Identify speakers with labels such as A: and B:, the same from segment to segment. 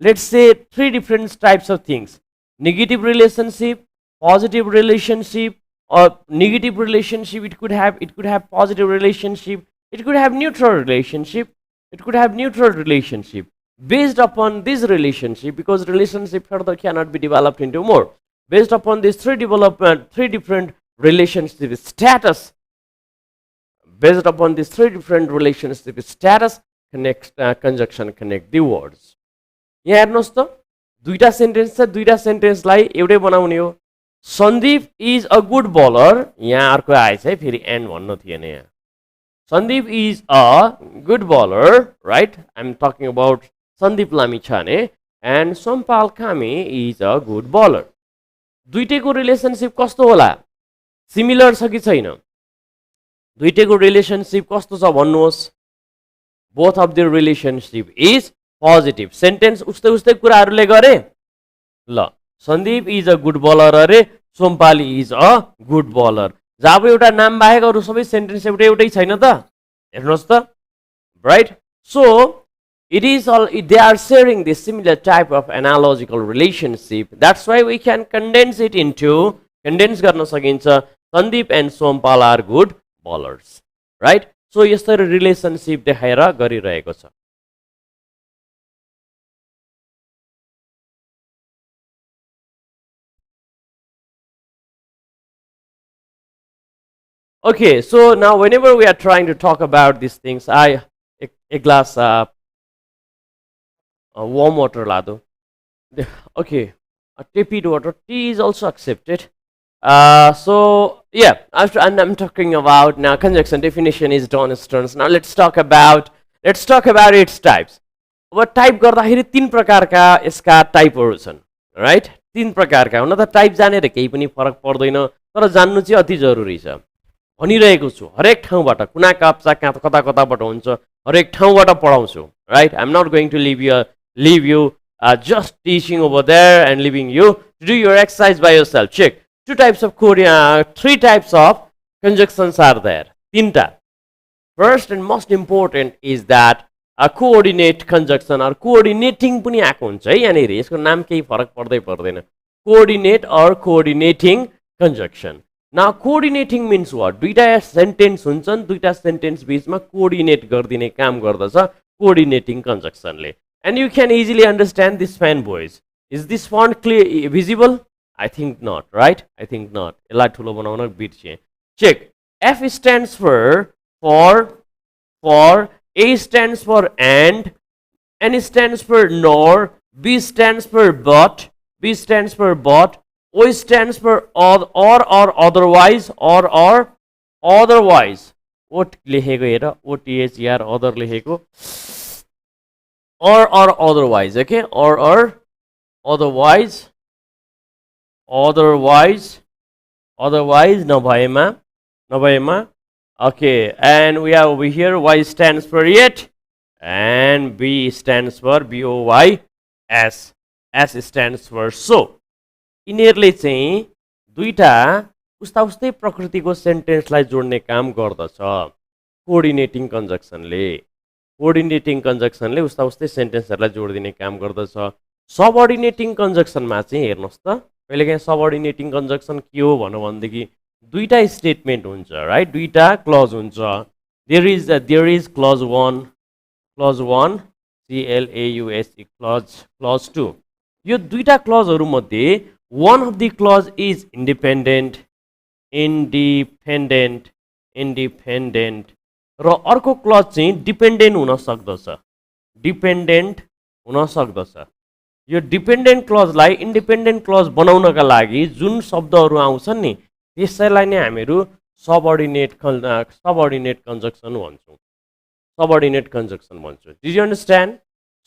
A: let's say three different types of things: negative relationship, positive relationship, or negative relationship. It could have positive relationship, it could have neutral relationship, it could have neutral relationship. Based upon this relationship, because relationship further cannot be developed into more, based upon these three different relationship status, based upon these three different relationship status, conjunction connect the words. यहाँ हेर्नुहोस् त, दुईटा sentence छ, दुईटा सेन्टेन्सलाई एउटै बनाउने हो. Sandeep is a good bowler, यहाँ अर्को आएछ है, फेरि एन्ड भन्नु थिएन यहाँ. Sandeep is a good bowler, right? I am talking about Sandeep Lamichhane, and Sompal Kami is a good bowler. दुईटैको रिलेसनसिप कस्तो होला? सिमिलर छ कि छैन? दुईटैको रिलेसनसिप कस्तो छ भन्नुहोस्? Both of the relationship is positive. Sentence उस्तै उस्तै कुराहरूले गरे. ल, Sandeep is a good bowler अरे, Sompali is a good bowler. जब एउटा नाम बाहेक अरू सबै सेन्टेन्स एउटै एउटै छैन त? हेर्नुहोस् त, right? So it is all, they are sharing this similar type of analogical relationship. That's why we can condense गर्न सकिन्छ, Sandeep and Sompal are good bowlers, right? So यसरी रिलेसनसिप देखाएर गरिरहेको छ. Okay, so now whenever we are trying to talk about these things, a glass warm water lado. Okay, a tepid water, tea is also accepted. So yeah, I'm talking about now conjunction definition is done. Now let's talk about its types. अब type गर्दाखेरि तीन प्रकारका यसका टाइपहरू छन्, right? तीन प्रकारका हुन त टाइप जानेर केही पनि फरक पर्दैन, तर जान्नु चाहिँ अति जरुरी छ. भनिरहेको छु, हरेक ठाउँबाट कुना काप्चा कता कताबाट हुन्छ, हरेक ठाउँबाट पढाउँछु, right? I am not going to leave you just teaching over there and leaving you to do your exercise by yourself. Check. Three types of conjunctions are there. Tinta. First and most important is that a coordinate conjunction or coordinating पनि आएको हुन्छ है यहाँनिर. यसको नाम केही फरक पर्दै पर्दैन. Coordinate or coordinating conjunction. Now coordinating means what? दुईटा सेन्टेन्स हुन्छन्, दुईटा सेन्टेन्स बीचमा कोअर्डिनेट गरिदिने काम गर्दछ coordinating conjunction ले. And you can easily understand this, fanboys. Is this font clear, visible? I think not, right? I think not. Check. F stands for, A stands for and, N stands for nor, B stands for but, O stands for or otherwise, or otherwise. What लेखेको हेर, OTHER other लेखेको. Or otherwise, okay? Or otherwise nabhayema. Okay, and we are over here. Y stands for yet, and B stands for BOYS. S stands for so. यिनीहरूले चाहिँ दुईटा उस्तै प्रकृतिको सेन्टेन्सलाई जोड्ने काम गर्दछ कोअर्डिनेटिङ कन्जक्सनले. कोअर्डिनेटिङ कन्जक्सनले उस्तै सेन्टेन्सहरूलाई जोडिदिने काम गर्दछ. सबअर्डिनेटिङ कन्जक्सनमा चाहिँ हेर्नुहोस् त, कहिलेकाहीँ सबअर्डिनेटिङ कन्जक्सन के हो भनेदेखि दुईटा स्टेटमेन्ट हुन्छ, राइट? दुईटा क्लज हुन्छ. There is clause 1 CLAUSE clause 2. यो दुईटा क्लजहरू मध्ये one of the clause is independent र अर्को क्लज चाहिँ डिपेन्डेन्ट हुन सक्दछ. यो डिपेन्डेन्ट क्लजलाई इन्डिपेन्डेन्ट क्लज बनाउनका लागि जुन शब्दहरू आउँछन् नि त्यसैलाई नै हामीहरू सबअर्डिनेट कन्जक्सन भन्छौँ. Did you understand?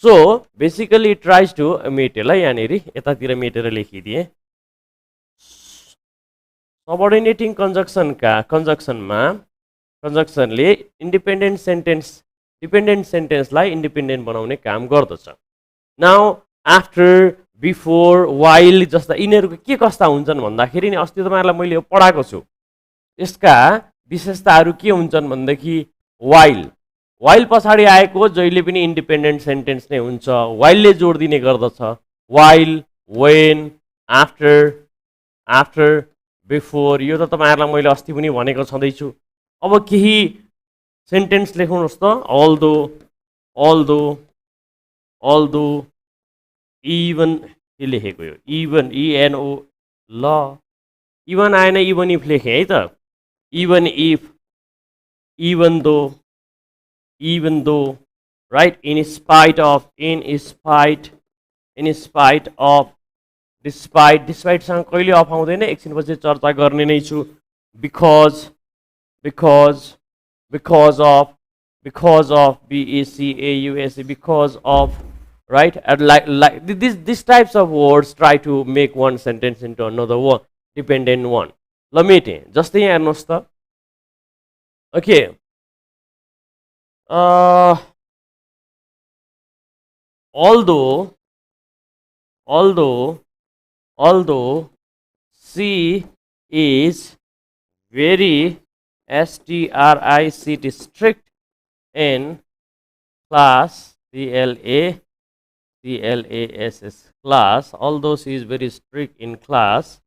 A: So basically it tries to मेटेला यहाँनिर यतातिर मेटेर लेखिदिए. सबअर्डिनेटिङ कन्जक्सनले डिपेन्डेन्ट सेन्टेन्सलाई इन्डिपेन्डेन्ट बनाउने काम गर्दछ. नाउ आफ्टर, बिफोर, वाइल जस्ता यिनीहरूको के कस्ता हुन्छन् भन्दाखेरि नि अस्ति तपाईँहरूलाई मैले यो पढाएको छु. यसका विशेषताहरू के हुन्छन् भनेदेखि while पछाडि आएको जहिले पनि इन्डिपेन्डेन्ट सेन्टेन्स नै हुन्छ while ले जोड दिने गर्दछ while when after before यो त तपाईहरुलाई मैले अस्ति पनि भनेको छँदै छु अब केही सेन्टेन्स लेख्नुस् त although even के लेखेको यो even ENO ल even आएन even if लेखे है त even if even though right in spite of despite सँग कहिले अफ आउँदैन एकछिनपछि चर्चा गर्ने नै छु because of BACAUSE because of right and like these types of words try to make one sentence into another one dependent one ल मेटे जस्तै यहाँ हेर्नुस् त okay although she is very strict in class CLASS class although she is very strict in class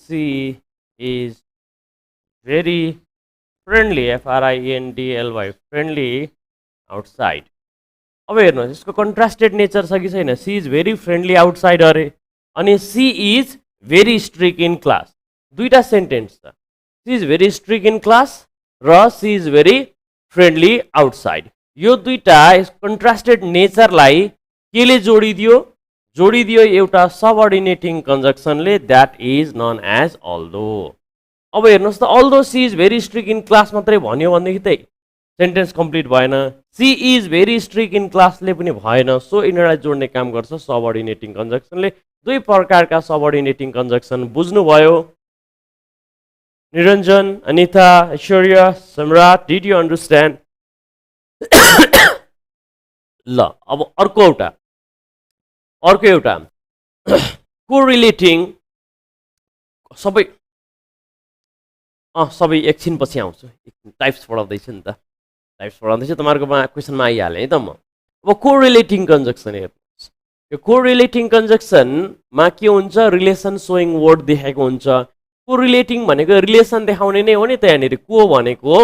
A: she is very friendly FRIENDLY friendly outside अब हेर्नुहोस् यसको कन्ट्रास्टेड nature छ कि छैन she is very friendly outside अरे अनि she is very strict in class दुईटा sentence छ she is very strict in class र she is very friendly outside यो दुईटा कन्ट्रास्टेड नेचरलाई केले जोडिदियो एउटा सबअर्डिनेटिङ कन्जक्सनले that is known as although अब हेर्नुहोस् त although she is very strict in class मात्रै भन्यो भनेदेखि त सेन्टेन्स कम्प्लिट भएन she is very strict in क्लासले पनि भएन सो यिनीहरूलाई जोड्ने काम गर्छ सबअर्डिनेटिङ कन्जक्सनले दुई प्रकारका सबअर्डिनेटिङ कन्जक्सन बुझ्नुभयो निरञ्जन अनिता ऐश्वर्या सम्राट डिड यु अन्डरस्ट्यान्ड ल अब अर्को एउटा कोरिलेटिङ सबै एकछिन पछि आउँछु टाइप्स पढाउँदैछु नि त टाइप्स पढाउँदैछु तपाईँहरूकोमा क्वेसनमा आइहालेँ है त म अब कोरिलेटिङ कन्जक्सन हेर्नुहोस् यो कोरिलेटिङ कन्जक्सनमा के हुन्छ रिलेसन सोइङ वर्ड देखाएको हुन्छ कोरिलेटिङ भनेको रिलेसन देखाउने नै हो नि त यहाँनिर को भनेको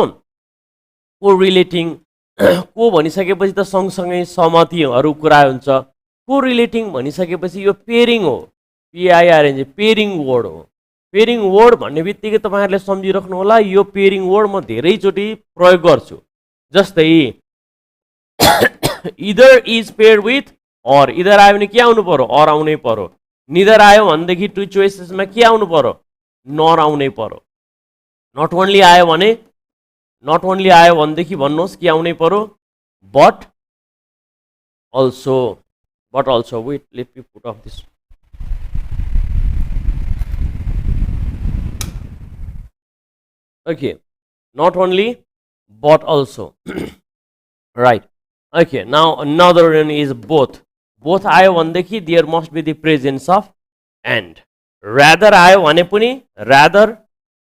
A: कोरिलेटिङ को भनिसकेपछि त सँगसँगै सहमतिहरू कुरा हुन्छ कोरिलेटिङ भनिसकेपछि यो पेरिङ हो PIRNG पेरिङ वर्ड हो पेरिङ वर्ड भन्ने बित्तिकै तपाईँहरूले सम्झिराख्नु होला यो पेरिङ वर्ड म धेरैचोटि प्रयोग गर्छु जस्तै इदर इज पेयर विथ अर इदर आयो भने के आउनु पर्यो अर आउनै पर्यो निदर आयो भनेदेखि टु चोइसेसमा के आउनु पर्यो नर आउनै पर्यो नट ओन्ली आयो भनेदेखि भन्नुहोस् के आउनै पर्यो but also wait let me put of this okay not only but also right okay now another one is both आयो भनेदेखि there must be the presence of and rather आयो भने पनि rather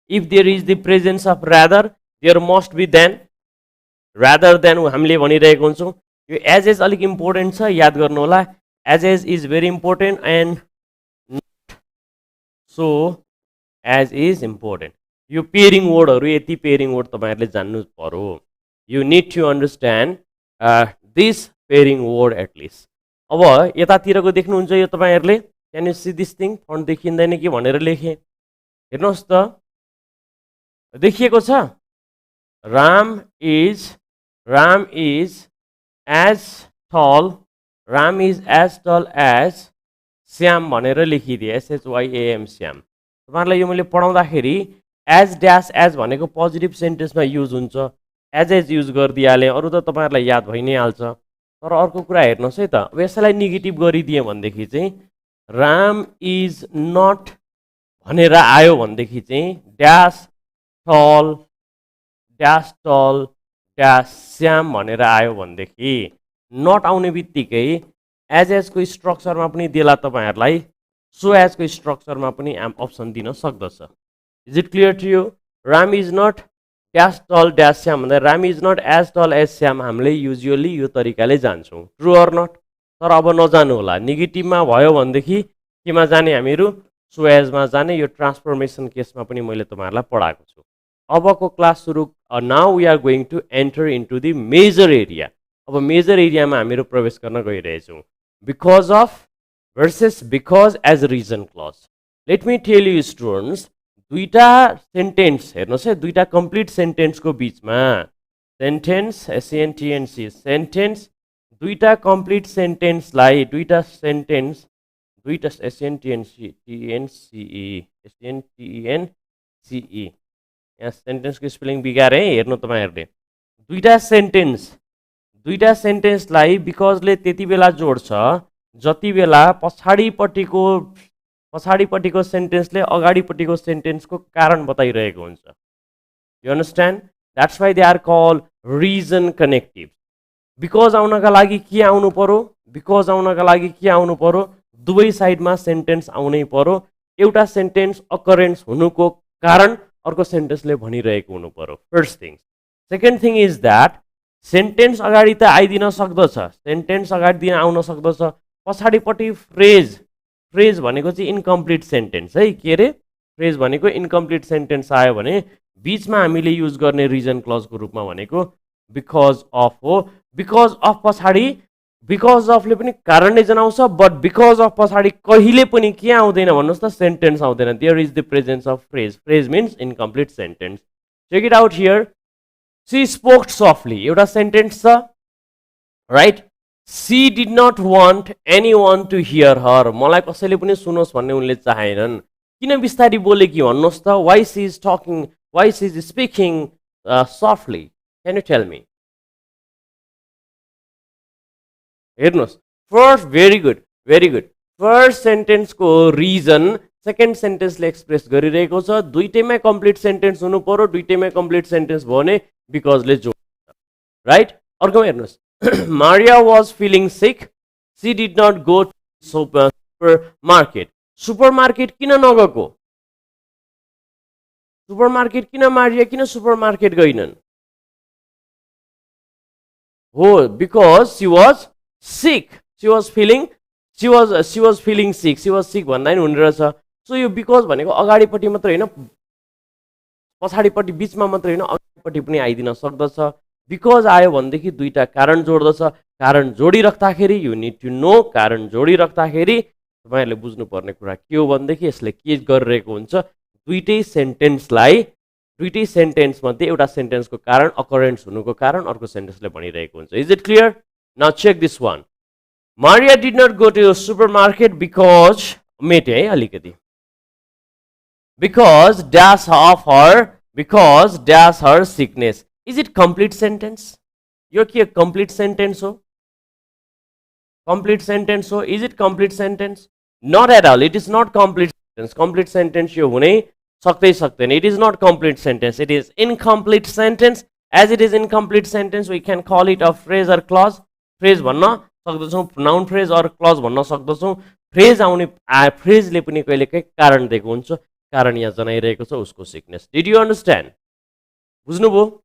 A: if there is the presence of rather there must be then rather than हामीले भनिरहेको हुन्छौँ यो as अलिक इम्पोर्टेन्ट छ याद गर्नु होला as is very important and so as is important यो पेयरिङ वर्डहरू यति पेयरिङ वर्ड तपाईँहरूले जान्नु पर्यो you need to understand this pairing word at least अब यतातिरको देख्नुहुन्छ यो तपाईँहरूले can you see this thing font देखिँदैन कि भनेर लेखेँ हेर्नुहोस् त देखिएको छ Ram is as tall as Shyam भनेर लेखिदिए SHYAM श्याम तपाईँहरूलाई यो मैले पढाउँदाखेरि एज ड्यास एज भनेको पोजिटिभ सेन्टेन्समा युज हुन्छ एज युज गरिदिइहालेँ अरू त तपाईँहरूलाई याद भइ नै हाल्छ तर अर्को कुरा हेर्नुहोस् है त अब यसलाई नेगेटिभ गरिदिएँ भनेदेखि चाहिँ राम इज नट भनेर आयो भनेदेखि चाहिँ ड्यास टल ड्यास श्याम भनेर आयो भनेदेखि नट आउने बित्तिकै एजको स्ट्रक्चरमा पनि देला तपाईँहरूलाई सो एजको स्ट्रक्चरमा पनि अप्सन दिन सक्दछ is it clear to you Ram is not dash tall dash Shyam भन्दा Ram is not as tall as Shyam हामीले युजुअली यो तरिकाले जान्छौँ ट्रु अर नट तर अब नजानु होला नेगेटिभमा भयो भनेदेखि केमा जाने हामीहरू सो एजमा जाने यो ट्रान्सफर्मेसन केसमा पनि मैले तपाईँहरूलाई पढाएको छु अबको क्लास सुरु now we are going to enter into the major area अब मेजर एरियामा हामीहरू प्रवेश गर्न गइरहेछौँ because of versus because as reason clause. Let me tell you students, दुईटा सेन्टेन्स हेर्नुहोस् है दुईटा कम्प्लिट सेन्टेन्सको बिचमा सेन्टेन्स एसएनटिएनसी सेन्टेन्स दुईटा कम्प्लिट सेन्टेन्सलाई दुईटा एसएनटिएनसी टिएनसिई एसएनटिएनसिई यहाँ सेन्टेन्सको स्पेलिङ बिगारे है हेर्नु तपाईँहरूले दुईटा सेन्टेन्सलाई बिकजले त्यति बेला जोड्छ जति बेला पछाडिपट्टिको सेन्टेन्सले अगाडिपट्टिको सेन्टेन्सको कारण बताइरहेको हुन्छ you understand that's why they are call reason connective because आउनका लागि के आउनु पर्यो दुवै साइडमा सेन्टेन्स आउनै पर्यो एउटा सेन्टेन्स अकरेन्स हुनुको कारण अर्को सेन्टेन्सले भनिरहेको हुनु पर्यो first thing second thing is that sentence अगाडि त आइदिन सक्दछ सेन्टेन्स अगाडि दिन आउन सक्दछ पछाडिपट्टि फ्रेज भनेको चाहिँ इन्कम्प्लिट सेन्टेन्स है के अरे फ्रेज भनेको इन्कम्प्लिट सेन्टेन्स आयो भने बिचमा हामीले युज गर्ने रिजन क्लजको रूपमा भनेको बिकज अफ हो बिकज अफ पछाडि बिकज अफले पनि कारणले जनाउँछ बट बिकज अफ पछाडि कहिले पनि के आउँदैन भन्नुहोस् त सेन्टेन्स आउँदैन there is the presence of phrase means incomplete sentence check it out here she spoke softly एउटा सेन्टेन्स छ right she did not want any one to hear her मलाई कसैले पनि सुनोस् भन्ने उनले चाहेनन् किन बिस्तारी बोले कि भन्नुहोस् त why she is speaking softly can you tell me हेर्नुहोस् फर्स्ट भेरी गुड फर्स्ट सेन्टेन्सको रिजन सेकेन्ड सेन्टेन्सले एक्सप्रेस गरिरहेको छ दुईटैमै कम्प्लिट सेन्टेन्स हुनु पर्यो दुईटैमै कम्प्लिट सेन्टेन्स भयो भने बिकजले जोड्छ राइट अर्कोमा हेर्नुहोस् Maria was feeling sick. She did not go to supermarket. Supermarket किन नगएको? Supermarket किन मारिया किन supermarket गइनन्? हो because she was sick. She was feeling sick. She was sick भन्दा नि हुने रहेछ. So यो because भनेको अगाडिपट्टि मात्र हैन पछाडिपट्टि बिचमा मात्र हैन अगाडिपट्टि पनि आइदिन सक्दछ बिकज आयो भनेदेखि दुईटा कारण जोड्दछ कारण जोडिराख्दाखेरि यु निड टु नो कारण जोडिराख्दाखेरि तपाईहरुले बुझ्नुपर्ने कुरा के हो भनेदेखि यसले के गरिरहेको हुन्छ दुईटै सेन्टेन्स मध्ये एउटा सेन्टेन्सको कारण अकरेन्स हुनुको कारण अर्को सेन्टेन्सले भनिरहेको हुन्छ is it clear now check this one Maria did not go to supermarket because मेटे है अलिकति because dash her sickness Is it complete sentence? यो के complete sentence हो? Complete sentence हो? Is it complete sentence? Not at all. It is not complete sentence. Complete sentence यो हुनै सक्दैन. It is not complete sentence. It is incomplete sentence. As it is incomplete sentence, we can call it a phrase or clause. Phrase भन्न सक्दछौँ, noun phrase or clause भन्न सक्दछौँ. Phrase आउने phrase ले पनि कहिलेकाहीँ कारण दिएको हुन्छ. कारण यहाँ जनाइरहेको छ उसको sickness. Did you understand? बुझ्नुभयो?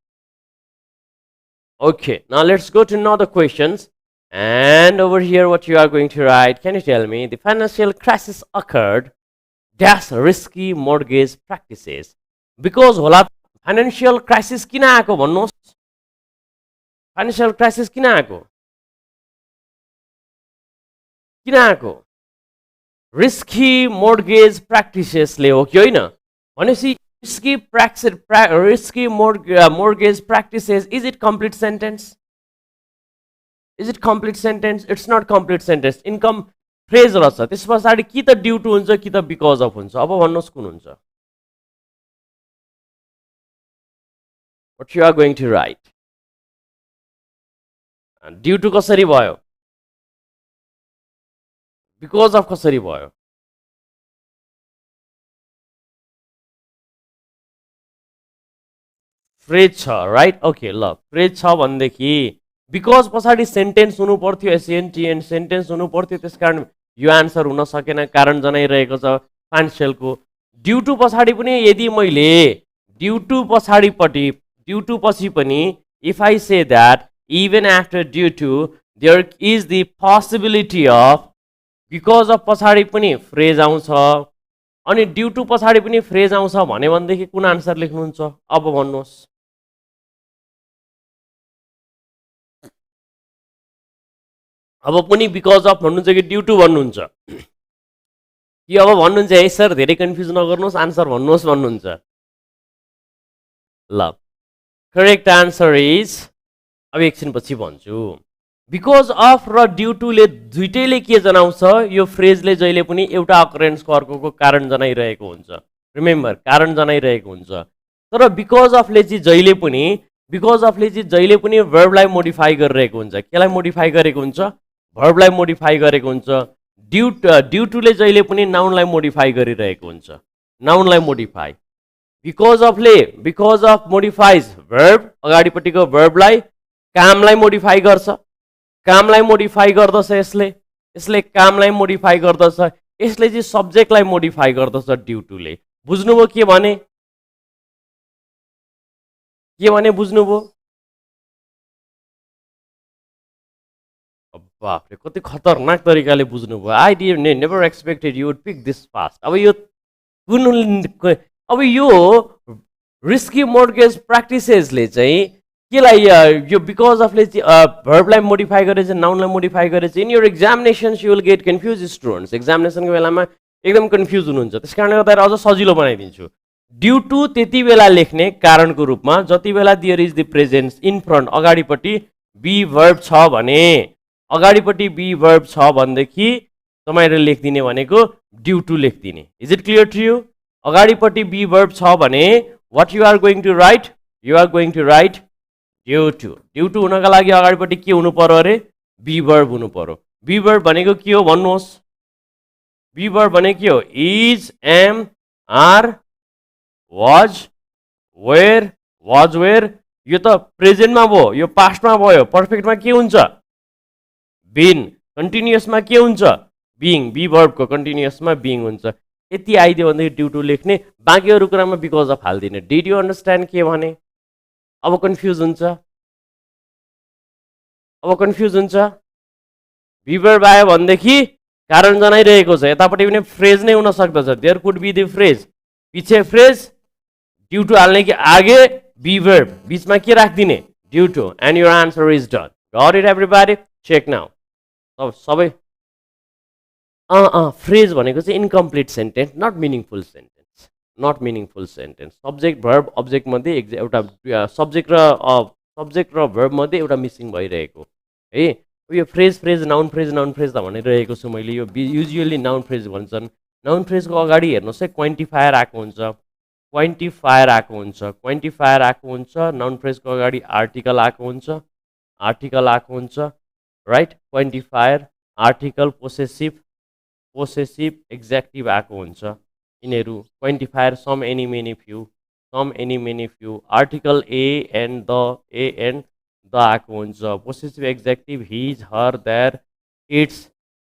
A: Okay, now let's go to another questions. And over here, what you are going to write, can you tell me? The financial crisis occurred dash risky mortgage practices. Because होला financial crisis किन आएको भन्नुहोस्? Financial crisis किन आएको? किन आएको? Risky mortgage practices ले हो कि होइन? भनेपछि risky mortgage practices. Is it complete sentence? Is it complete sentence? It's not complete sentence. Income phrase रहेछ त्यस पछाडि कि त ड्यू टु हुन्छ कि त बिकज अफ हुन्छ अब भन्नुहोस् कुन हुन्छ What you are going to write? Due to कसरी भयो बिकज अफ कसरी भयो फ्रेज छ राइट ओके ल फ्रेज छ भनेदेखि बिकज पछाडि सेन्टेन्स हुनु पर्थ्यो एसएनटिएन सेन्टेन्स हुनु पर्थ्यो त्यसकारण यो आन्सर हुन सकेन कारण जनाइरहेको छ फाइनान्सियलको ड्यू टु पछाडि पनि यदि मैले ड्यू टु पछाडिपट्टि ड्यू टु पछि पनि if I say that even after due to there is the possibility of because of पछाडि पनि फ्रेज आउँछ अनि ड्यू टु पछाडि पनि फ्रेज आउँछ भनेदेखि कुन आन्सर लेख्नुहुन्छ अब भन्नुहोस् अब पनि बिकज अफ भन्नुहुन्छ कि ड्यू टु भन्नुहुन्छ कि अब भन्नुहुन्छ है सर धेरै कन्फ्युज नगर्नुहोस् आन्सर भन्नुहोस् भन्नुहुन्छ ल करेक्ट आन्सर इज अब एकछिनपछि भन्छु बिकज अफ र ड्यू टुले दुइटैले के जनाउँछ यो फ्रेजले जहिले पनि एउटा अकरेन्सको अर्कोको कारण जनाइरहेको हुन्छ रिमेम्बर कारण जनाइरहेको हुन्छ तर बिकज अफले चाहिँ जहिले पनि भर्बलाई मोडिफाई गरिरहेको हुन्छ केलाई मोडिफाई गरेको हुन्छ भर्बलाई मोडिफाई गरेको हुन्छ ड्यू टुले जहिले पनि नाउनलाई मोडिफाई गरिरहेको हुन्छ नाउनलाई modify because of modifies verb अगाडिपट्टिको भर्बलाई कामलाई मोडिफाई गर्छ कामलाई मोडिफाई गर्दछ यसले कामलाई मोडिफाई गर्दछ यसले चाहिँ सब्जेक्टलाई मोडिफाई गर्दछ ड्यू टुले बुझ्नुभयो के भने बुझ्नुभयो बाफरे कति खतरनाक तरिकाले बुझ्नुभयो I did never expected you would pick this fast अब यो रिस्की मोर्गेज प्र्याक्टिसेसले चाहिँ केलाई यो बिकज अफले भर्बलाई मोडिफाई गरेछ नाउनलाई मोडिफाई गरेछ in your examinations you will get confuse students एक्जामिनेसनको बेलामा एकदम कन्फ्युज हुनुहुन्छ त्यस कारणले गर्दा अझ सजिलो बनाइदिन्छु ड्यू टु त्यति बेला लेख्ने कारणको रूपमा जति बेला दियर is the presence in front अगाडिपट्टि बी भर्ब छ भने अगाडिपट्टि बी भर्ब छ भनेदेखि तपाईँहरूले लेखिदिने भनेको ड्यू टु लेखिदिने is it clear to you अगाडिपट्टि बी भर्ब छ भने what you are going to write due to हुनका लागि अगाडिपट्टि के हुनु पर्यो अरे बी भर्ब हुनु पर्यो बी भर्ब भनेको के हो भन्नुहोस् बी भर्ब भनेको के हो is am are was were यो त प्रेजेन्टमा भयो यो पास्टमा भयो पर्फेक्टमा के हुन्छ बिन कन्टिन्युअसमा के हुन्छ बिङ बी भर्बको कन्टिन्युअसमा बिङ हुन्छ यति आइदियो भनेदेखि ड्यू टु लेख्ने बाँकी अरू कुरामा बिकज अफ हालिदिने डिड यु अन्डरस्ट्यान्ड के भने अब कन्फ्युज हुन्छ बी भर्ब आयो भनेदेखि कारण जनाइरहेको छ यतापट्टि पनि फ्रेज नै हुन सक्दछ there could be the phrase पछि फ्रेज ड्यू टु हाल्ने कि आगे बी भर्ब बीचमा के राखिदिने due to and your answer is done got it everybody check now सबै फ्रेज भनेको चाहिँ incomplete sentence not meaningful sentence subject verb object मध्ये एउटा सब्जेक्ट र भर्ब मध्ये एउटा मिसिङ भइरहेको है यो फ्रेज नाउन फ्रेज त भनिरहेको छु मैले यो युजुअली नाउन फ्रेज भन्छन् नाउन फ्रेजको अगाडि हेर्नुहोस् है क्वान्टिफायर आएको हुन्छ नाउन फ्रेजको अगाडि आर्टिकल आएको हुन्छ right quantifier article possessive adjective आएको हुन्छ यिनीहरू quantifier some any many few article a and the आएको हुन्छ पोसेसिभ एक्ज्याक्टिभ हिज हर देयर इट्स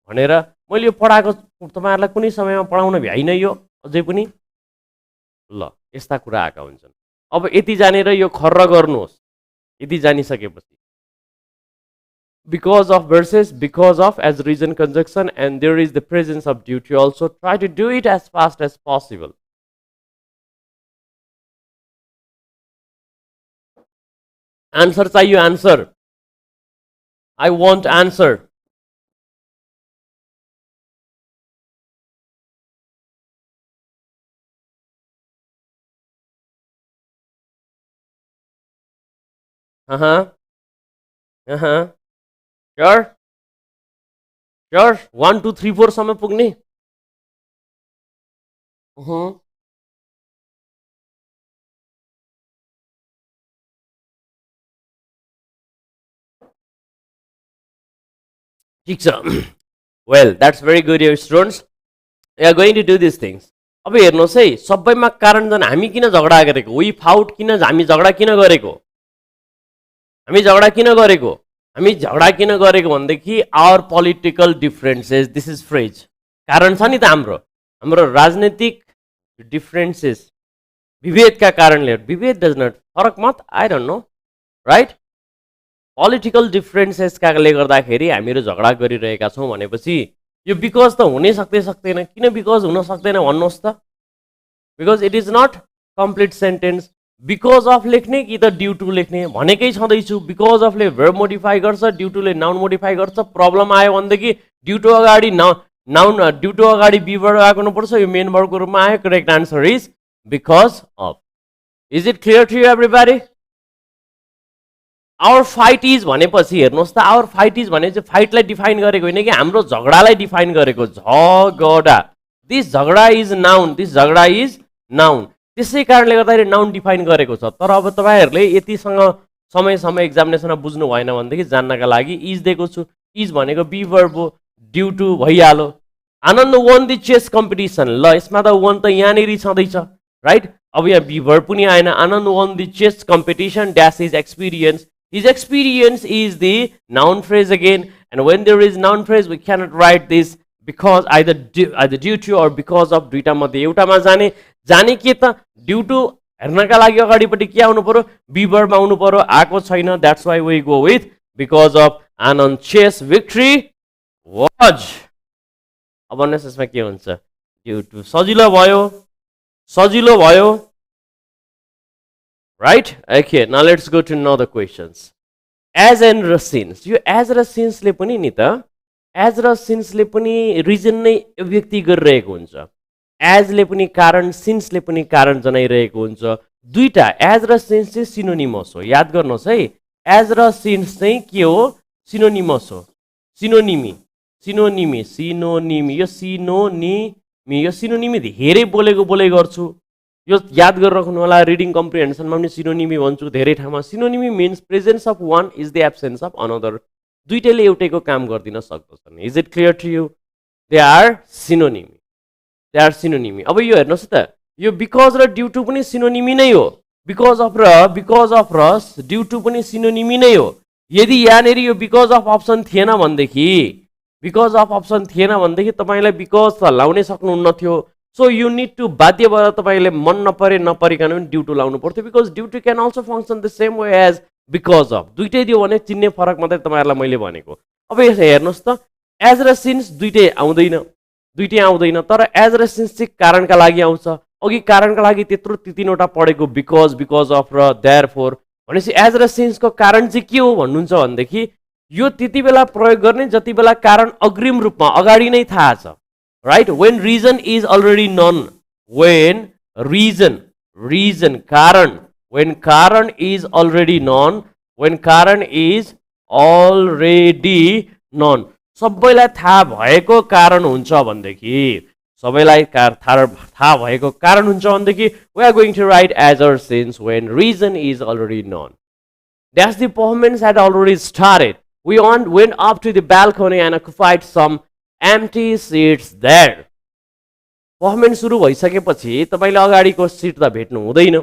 A: भनेर मैले यो पढाएको तपाईँहरूलाई कुनै समयमा पढाउन भ्याइन यो अझै पनि ल यस्ता कुरा आएका हुन्छन् अब यति जानेर यो खर्र गर्नुहोस् यति जानिसकेपछि because of versus because of as reason conjunction and there is the presence of duty also try to do it as fast as possible answer चाहियो answer I want answer Sure 1 2 3 4 सम्म पुग्ने ठिक छ well that's very good your students we are going to do these things अब हेर्नुहोस् है सबैमा कारण जन हामी किन झगडा गरेको वी फाउट किन हामी झगडा किन गरेको हामी झगडा किन गरेको भनेदेखि our political differences this is phrase कारण छ नि त हाम्रो राजनीतिक डिफरेन्सेस विभेदका कारणले विभेद डज नट फरक मत I don't know right political डिफरेन्सेसकाले गर्दाखेरि हामीहरू झगडा गरिरहेका छौँ भनेपछि यो बिकज त हुनै सक्दैन किन बिकज हुन सक्दैन भन्नुहोस् त because it is not complete sentence because of लेख्ने कि त ड्यु टु लेख्ने भनेकै छँदैछु बिकज अफले भर्ब मोडिफाई गर्छ ड्यु टुले नाउन मोडिफाई गर्छ प्रब्लम आयो भनेदेखि ड्यु टु अगाडि नाउन ड्यु टु अगाडि बी वर्ब आएको हुनुपर्छ यो मेन वर्बको रूपमा आयो correct answer is because of is it clear to you everybody our fight is भनेपछि हेर्नुहोस् त आवर फाइट इज भने चाहिँ फाइटलाई डिफाइन गरेको होइन कि हाम्रो झगडालाई डिफाइन गरेको झगडा दिस झगडा इज नाउन दिस झगडा इज नाउन त्यसै कारणले गर्दाखेरि नाउन डिफाइन गरेको छ तर अब तपाईँहरूले यतिसँग समय एक्जामिनेसनमा बुझ्नु भएन भनेदेखि जान्नका लागि इज दिएको छु इज भनेको बी वर्ब हो ड्यु टु भइहाल्यो आनन्द वन दि चेस कम्पिटिसन ल यसमा त वन त यहाँनिर छँदैछ राइट अब यहाँ बी वर्ब पनि आएन Anand won the chess competition dash is experience his experience is the noun phrase again and when there is noun phrase we cannot write this because either due to or because of दुईटा मध्ये एउटामा जाने के त due to हेर्नका लागि अगाडिपट्टि के आउनु पर्यो बी वर्ब आउनु पर्यो आएको छैन that's why we go with because of Anand chess victory was अब भन्नुहोस् यसमा के हुन्छ ड्यु टु सजिलो भयो right okay now let's go to another questions as and र since यो as र since ले पनि नि त as र since ले पनि रिजन नै व्यक्ति गरिरहेको हुन्छ as ले पनि कारण since ले पनि कारण जनाइरहेको हुन्छ दुईटा as र since चाहिँ सिनोनिमस हो याद गर्नुहोस् है as र since चाहिँ के हो सिनोनिमस हो सिनोनिमी यो सिनोनिमी धेरै बोले गर्छु यो याद गरेर राख्नु होला रिडिङ कम्प्रिहेन्सनमा पनि सिनोनिमी भन्छु धेरै ठाउँमा synonymy means presence of one is the absence of another दुईटैले एउटैको काम गर्दिन सक्दछन् is it clear to you they are synonymy अब यो हेर्नुहोस् त यो बिकज र ड्यु टु पनि सिनोनिमी नै हो बिकज अफ र ड्यु टु पनि सिनोनिमी नै हो यदि यहाँनिर यो बिकज अफ अप्सन थिएन भनेदेखि तपाईँलाई बिकज त लाउनै सक्नुहुन्न थियो सो यु निड टु बाध्य भएर तपाईँले मन नपरिकन पनि ड्यु टु लाउनु पर्थ्यो because due to can also function the same way as because of दुइटै दियो भने चिन्ने फरक मात्रै तपाईँहरूलाई मैले भनेको अब यसो हेर्नुहोस् त एज र सिन्स दुइटै आउँदैन तर एज र सिन्स चाहिँ कारणका लागि आउँछ अघि कारणका लागि त्यत्रो तिनवटा पढेको बिकज अफ र देयर फोर भनेपछि एज र सिन्सको कारण चाहिँ के हो भन्नुहुन्छ भनेदेखि यो त्यति बेला प्रयोग गर्ने जति बेला कारण अग्रिम रूपमा अगाडि नै थाहा छ right when reason is already known when karan is already known सबैलाई थाहा भएको कारण हुन्छ भनेदेखि we are going to write as or since when reason is already known that's the performance had already started we went up to the balcony and occupied some empty seats there performance सुरु भइसकेपछि तपाईले अगाडिको seat त भेट्नु हुँदैन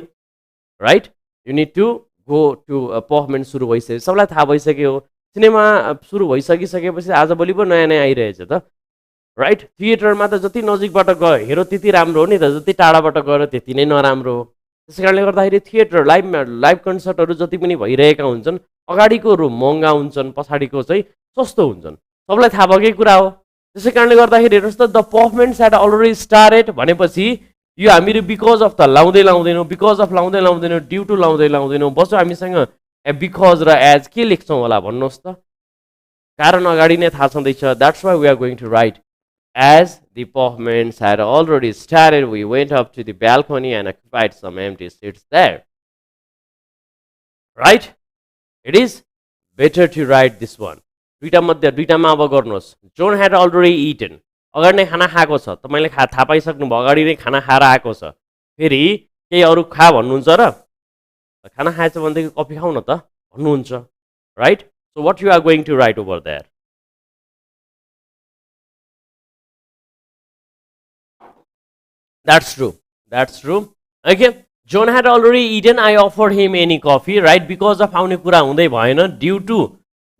A: right you need to go to performance सुरु भइसक्यो सबलाई थाहा भइसक्यो सिनेमा सुरु भइसकिसकेपछि आजभोलि पो नयाँ आइरहेछ त राइट थिएटरमा त जति नजिकबाट गयो हेरो त्यति राम्रो हो नि त जति टाढाबाट गयो त्यति नै नराम्रो हो त्यसैकारणले गर्दाखेरि थिएटर लाइभ कन्सर्टहरू जति पनि भइरहेका हुन्छन् अगाडिको रुम महँगा हुन्छन् पछाडिको चाहिँ सस्तो हुन्छन् सबलाई थाहा भएकै कुरा हो त्यसै कारणले गर्दाखेरि हेर्नुहोस् त the performance had already started भनेपछि यो हामीहरू बिकज अफ त लाउँदैनौँ बिकज अफ लाउँदैनौँ ड्यु टु लाउँदैनौँ बस्यो हामीसँग बिकज र एज के लेख्छौँ होला भन्नुहोस् त कारण अगाडि नै थाहा छँदैछ that's why we are going to write as the performance had already started we went up to the balcony and occupied some empty seats there right it is better to write this one दुईटामा अब गर्नुहोस् John had already eaten अगाडि नै खाना खाएको छ तपाईँले थाहा पाइसक्नुभयो अगाडि नै खाना खाएर आएको छ फेरि केही अरू खा भन्नुहुन्छ र खाना खाएछ भनेदेखि कफी खाऊ न त भन्नुहुन्छ right so what you are going to write over there that's true okay John had already eaten I offer him any coffee right because of आउने कुरा हुँदै भएन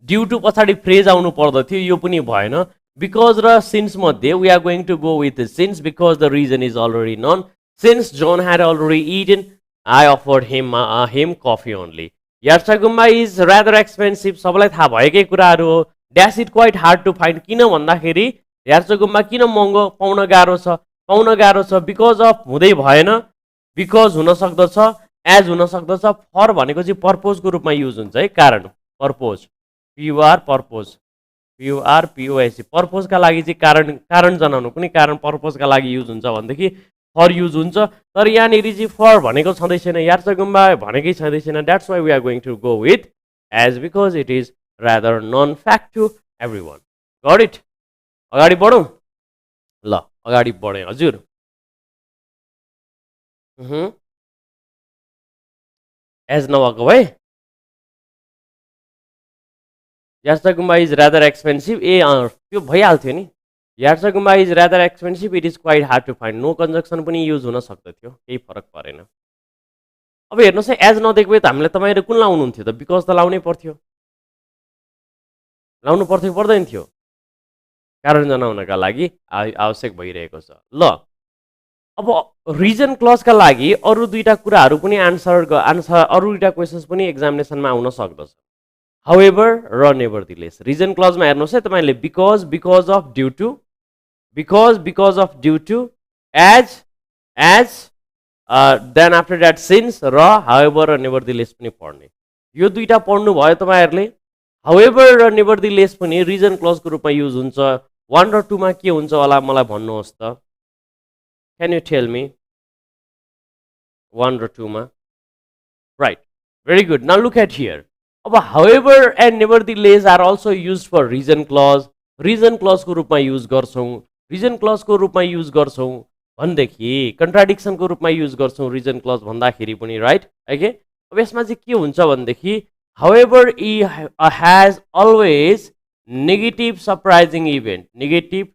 A: ड्यु टु पछाडि फ्रेज आउनु पर्दथ्यो यो पनि भएन बिकज र सिन्स मध्ये we are going to go with since because the reason is already none Since John had already eaten, I offered him coffee only. Yarsagumba is rather expensive. सबैलाई थाहा भएकै कुराहरू हो. Dash it quite hard to find. किन भन्दाखेरि यार्चगुम्बा किन महँगो पाउन गाह्रो छ? पाउन गाह्रो छ बिकज अफ हुँदै भएन, बिकज हुन सक्दछ, एज हुन सक्दछ. फर भनेको चाहिँ पर्पोजको रूपमा युज हुन्छ है. कारण पर्पोज, पियुआर पर्पोज, पियुआर पिओएससी, पर्पोजका लागि चाहिँ कारण कारण जनाउनु. कुनै कारण पर्पोजका लागि युज हुन्छ भनेदेखि फर युज हुन्छ. तर यहाँनिर चाहिँ फर भनेको छँदै छैन, यार्चगुम्बा भनेकै छँदै छैन. That's why we are going to go with as because it is rather known fact to every one. Got it. अगाडि बढौँ. ल अगाडि बढेँ हजुर. एज नभएको भए यार्चगुम्बा इज रादर एक्सपेन्सिभ. ए त्यो भइहाल्थ्यो नि. Yarsagumba is rather expensive. It is quite hard to find. No conjunction पनि युज हुन सक्दथ्यो, केही फरक परेन. अब हेर्नुहोस् है, एज नदेख्यो त हामीलाई तपाईँहरू कुन लाउनुहुन्थ्यो त? बिकज त लाउनै पर्थ्यो. लाउनु पर्थ्यो कि पर्दैन थियो? कारण जनाउनका लागि आवश्यक भइरहेको छ. ल अब रिजन क्लजका लागि अरू दुईटा कुराहरू पनि आन्सर अरू दुईटा क्वेसन्स पनि एक्जामिनेसनमा आउन सक्दछ. हाउएभर र नेभरदिलेस. रिजन क्लजमा हेर्नुहोस् है तपाईँले because, because of, due to, because, because of, due to, as, then after that since र हाउएभर र नेभरदिलेस पनि पढ्ने. यो दुईटा पढ्नु भयो तपाईँहरूले. हाउएभर र नेभरदिलेस पनि रिजन क्लजको रूपमा युज हुन्छ. 1 र 2 मा के हुन्छ होला मलाई भन्नुहोस् त. Can you tell me? 1 र 2 मा. Right, very good. Now look at here. अब however and nevertheless are also use for reason clause. Reason क्लजको रूपमा युज गर्छौँ. रिजन क्लजको रूपमा युज गर्छौँ भनेदेखि कन्ट्राडिक्सनको रूपमा युज गर्छौँ रिजन क्लज भन्दाखेरि पनि. Right, okay. अब यसमा चाहिँ के हुन्छ भनेदेखि however has always negative surprising event. Negative,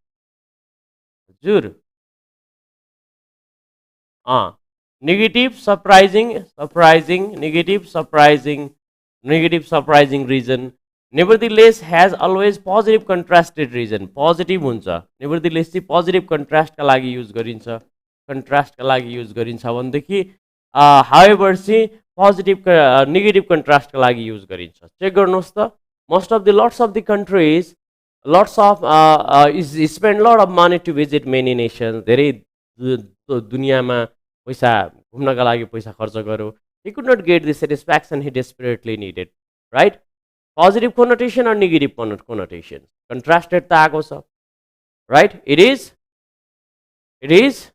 A: हजुर, negative surprising, negative surprising reason. Nevertheless has always positive contrasted reason. Positive हुन्छ. Nevertheless चाहिँ positive contrast का लागि युज गरिन्छ. contrast का लागि युज गरिन्छ भनेदेखि however चाहिँ पोजिटिभ नेगेटिभ कन्ट्रास्टका लागि युज गरिन्छ. चेक गर्नुहोस् त. Most of the lots of the countries, lots of is spend lot of money to visit many nations. धेरै दुनियाँमा पैसा घुम्नका लागि पैसा खर्च गर्यो. He could not get the satisfaction he desperately needed. Right, positive connotation र नेगेटिभ कोनोटेसन. कन्ट्रास्टेड त आएको छ. Right, it is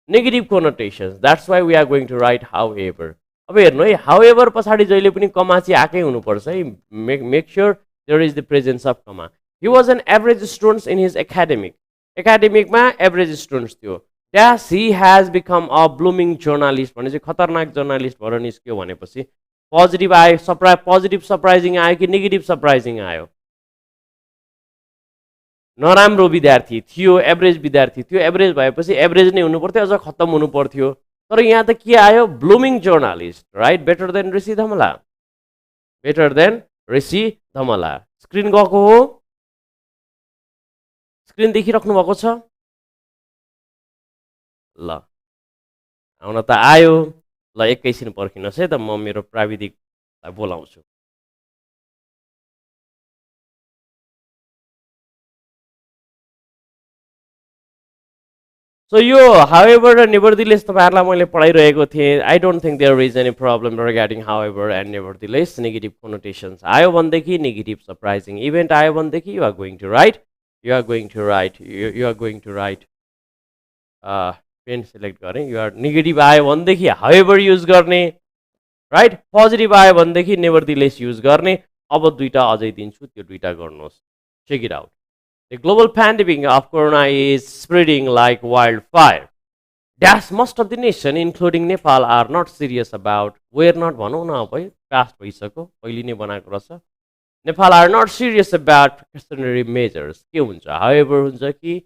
A: negative connotation. That's why we are going to write however. अब हेर्नु है, हाउएभर पछाडि जहिले पनि कमा चाहिँ आएकै हुनुपर्छ है. Make sure there is the presence of comma. He was an average student in his एकाडेमिकमा एभरेज स्टुडेन्ट्स थियो. Dash he has become a blooming journalist भने चाहिँ खतरनाक जर्नलिस्ट भएर निस्क्यो भनेपछि पोजिटिभ आयो, पोजिटिभ सरप्राइजिङ आयो कि नेगेटिभ सरप्राइजिङ आयो? नराम्रो विद्यार्थी थियो, एभरेज विद्यार्थी थियो. एभरेज भएपछि एभरेज नै हुनु पर्थ्यो, अझ खत्तम हुनु पर्थ्यो. तर यहाँ त के आयो? ब्लुमिङ जर्नलिस्ट. राइट, बेटर देन ऋषि धमला. बेटर देन ऋषि धमला. स्क्रिन गएको हो? स्क्रिन देखिराख्नु भएको छ? ल आउन त आयो. ल एकैछिन पर्खिनुहोस् है त, म मेरो प्राविधिकलाई बोलाउँछु. सो यो हाउएभर र नेभरदिलेस तपाईँहरूलाई मैले पढाइरहेको थिएँ. I don't think there is any problem regarding however and nevertheless. Negative connotations आयो भनेदेखि, नेगेटिभ सरप्राइजिङ इभेन्ट आयो भनेदेखि you are going to write, you are going to write pen select गरेँ. यु आर नेगेटिभ आयो भनेदेखि however use गर्ने. Right, positive आयो भनेदेखि नेभरदिलेस युज गर्ने. अब दुईवटा अझै दिन्छु, त्यो दुईवटा गर्नुहोस्. Check it out. The global pandemic of corona is spreading like wildfire. Dash most of the nation, including Nepal, are not serious about. We are not भनौँ न अब है, past भइसक्यो, पहिले नै बनाएको रहेछ. Nepal are not serious about precautionary measures. के हुन्छ? However हुन्छ कि,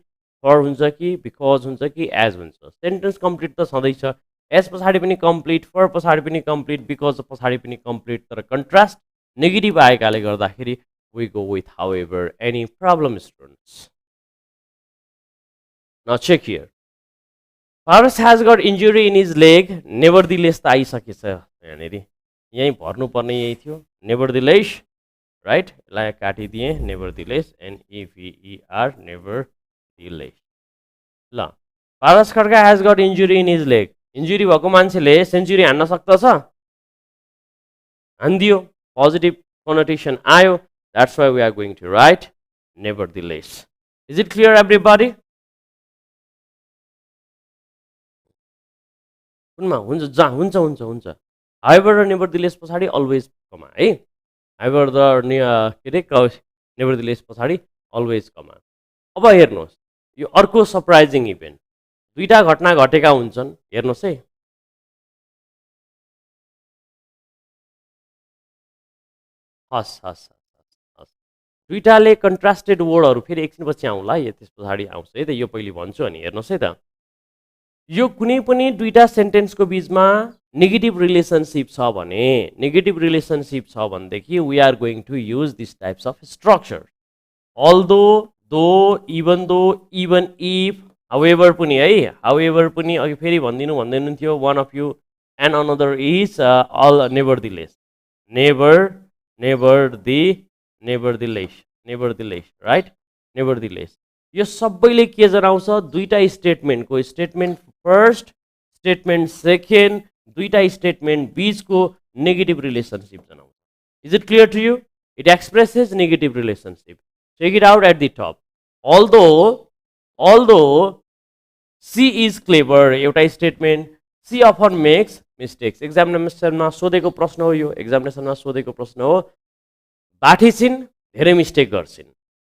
A: for हुन्छ कि, because हुन्छ कि, as हुन्छ. Sentence complete त छँदैछ. as पछाडि पनि complete, for पछाडि पनि complete, because पछाडि पनि complete. तर contrast नेगेटिभ आएकाले गर्दाखेरि we go with however. Any problem, students? Now check here. Paras has got injury in his leg. Nevertheless, त आइसकेछ यहाँनिर यहीँ भर्नुपर्ने यही थियो. Nevertheless, right? यसलाई काटिदिएँ. Nevertheless, NEVER, nevertheless. ल Paras Khadka has got injury in his leg. Injury भएको मान्छेले सेन्चुरी हान्न सक्दछ? हान्दियो. Positive connotation आयो. That's why we are going to write nevertheless. Is it clear, everybody? हुन्छ. However र nevertheless पछाडि always कमा है. However र के रे nevertheless पछाडि always कमा. अब हेर्नुहोस् यो अर्को सरप्राइजिङ इभेन्ट. दुईटा घटना घटेका हुन्छन्. हेर्नुहोस् है. हस्. दुईटाले कन्ट्रास्टेड वर्डहरू फेरि एकछिनपछि आउँला. त्यस पछाडि आउँछ है त. यो पहिले भन्छु अनि हेर्नुहोस् है त. यो कुनै पनि दुईटा सेन्टेन्सको बिचमा नेगेटिभ रिलेसनसिप छ भने भनेदेखि we are going to use this types of structure. Although, though, even though, even if, however पनि है. हाउएभर पनि अघि फेरि भन्दै हुनुहुन्थ्यो. One of you and another is all nevertheless. Nevertheless, right? Nevertheless. यो सबैले के जनाउँछ? दुईटा स्टेटमेन्टको स्टेटमेन्ट फर्स्ट, स्टेटमेन्ट सेकेन्ड, दुईटा स्टेटमेन्ट बिचको नेगेटिभ रिलेसनसिप जनाउँछ. Is it clear to you? It expresses negative relationship. Check it out at the top. Although she is clever, एउटा statement. she often makes mistakes. एक्जामिनेसनमा सोधेको प्रश्न हो यो. एक्जामिनेसनमा सोधेको प्रश्न हो. बाठी छिन्, धेरै मिस्टेक गर्छिन्.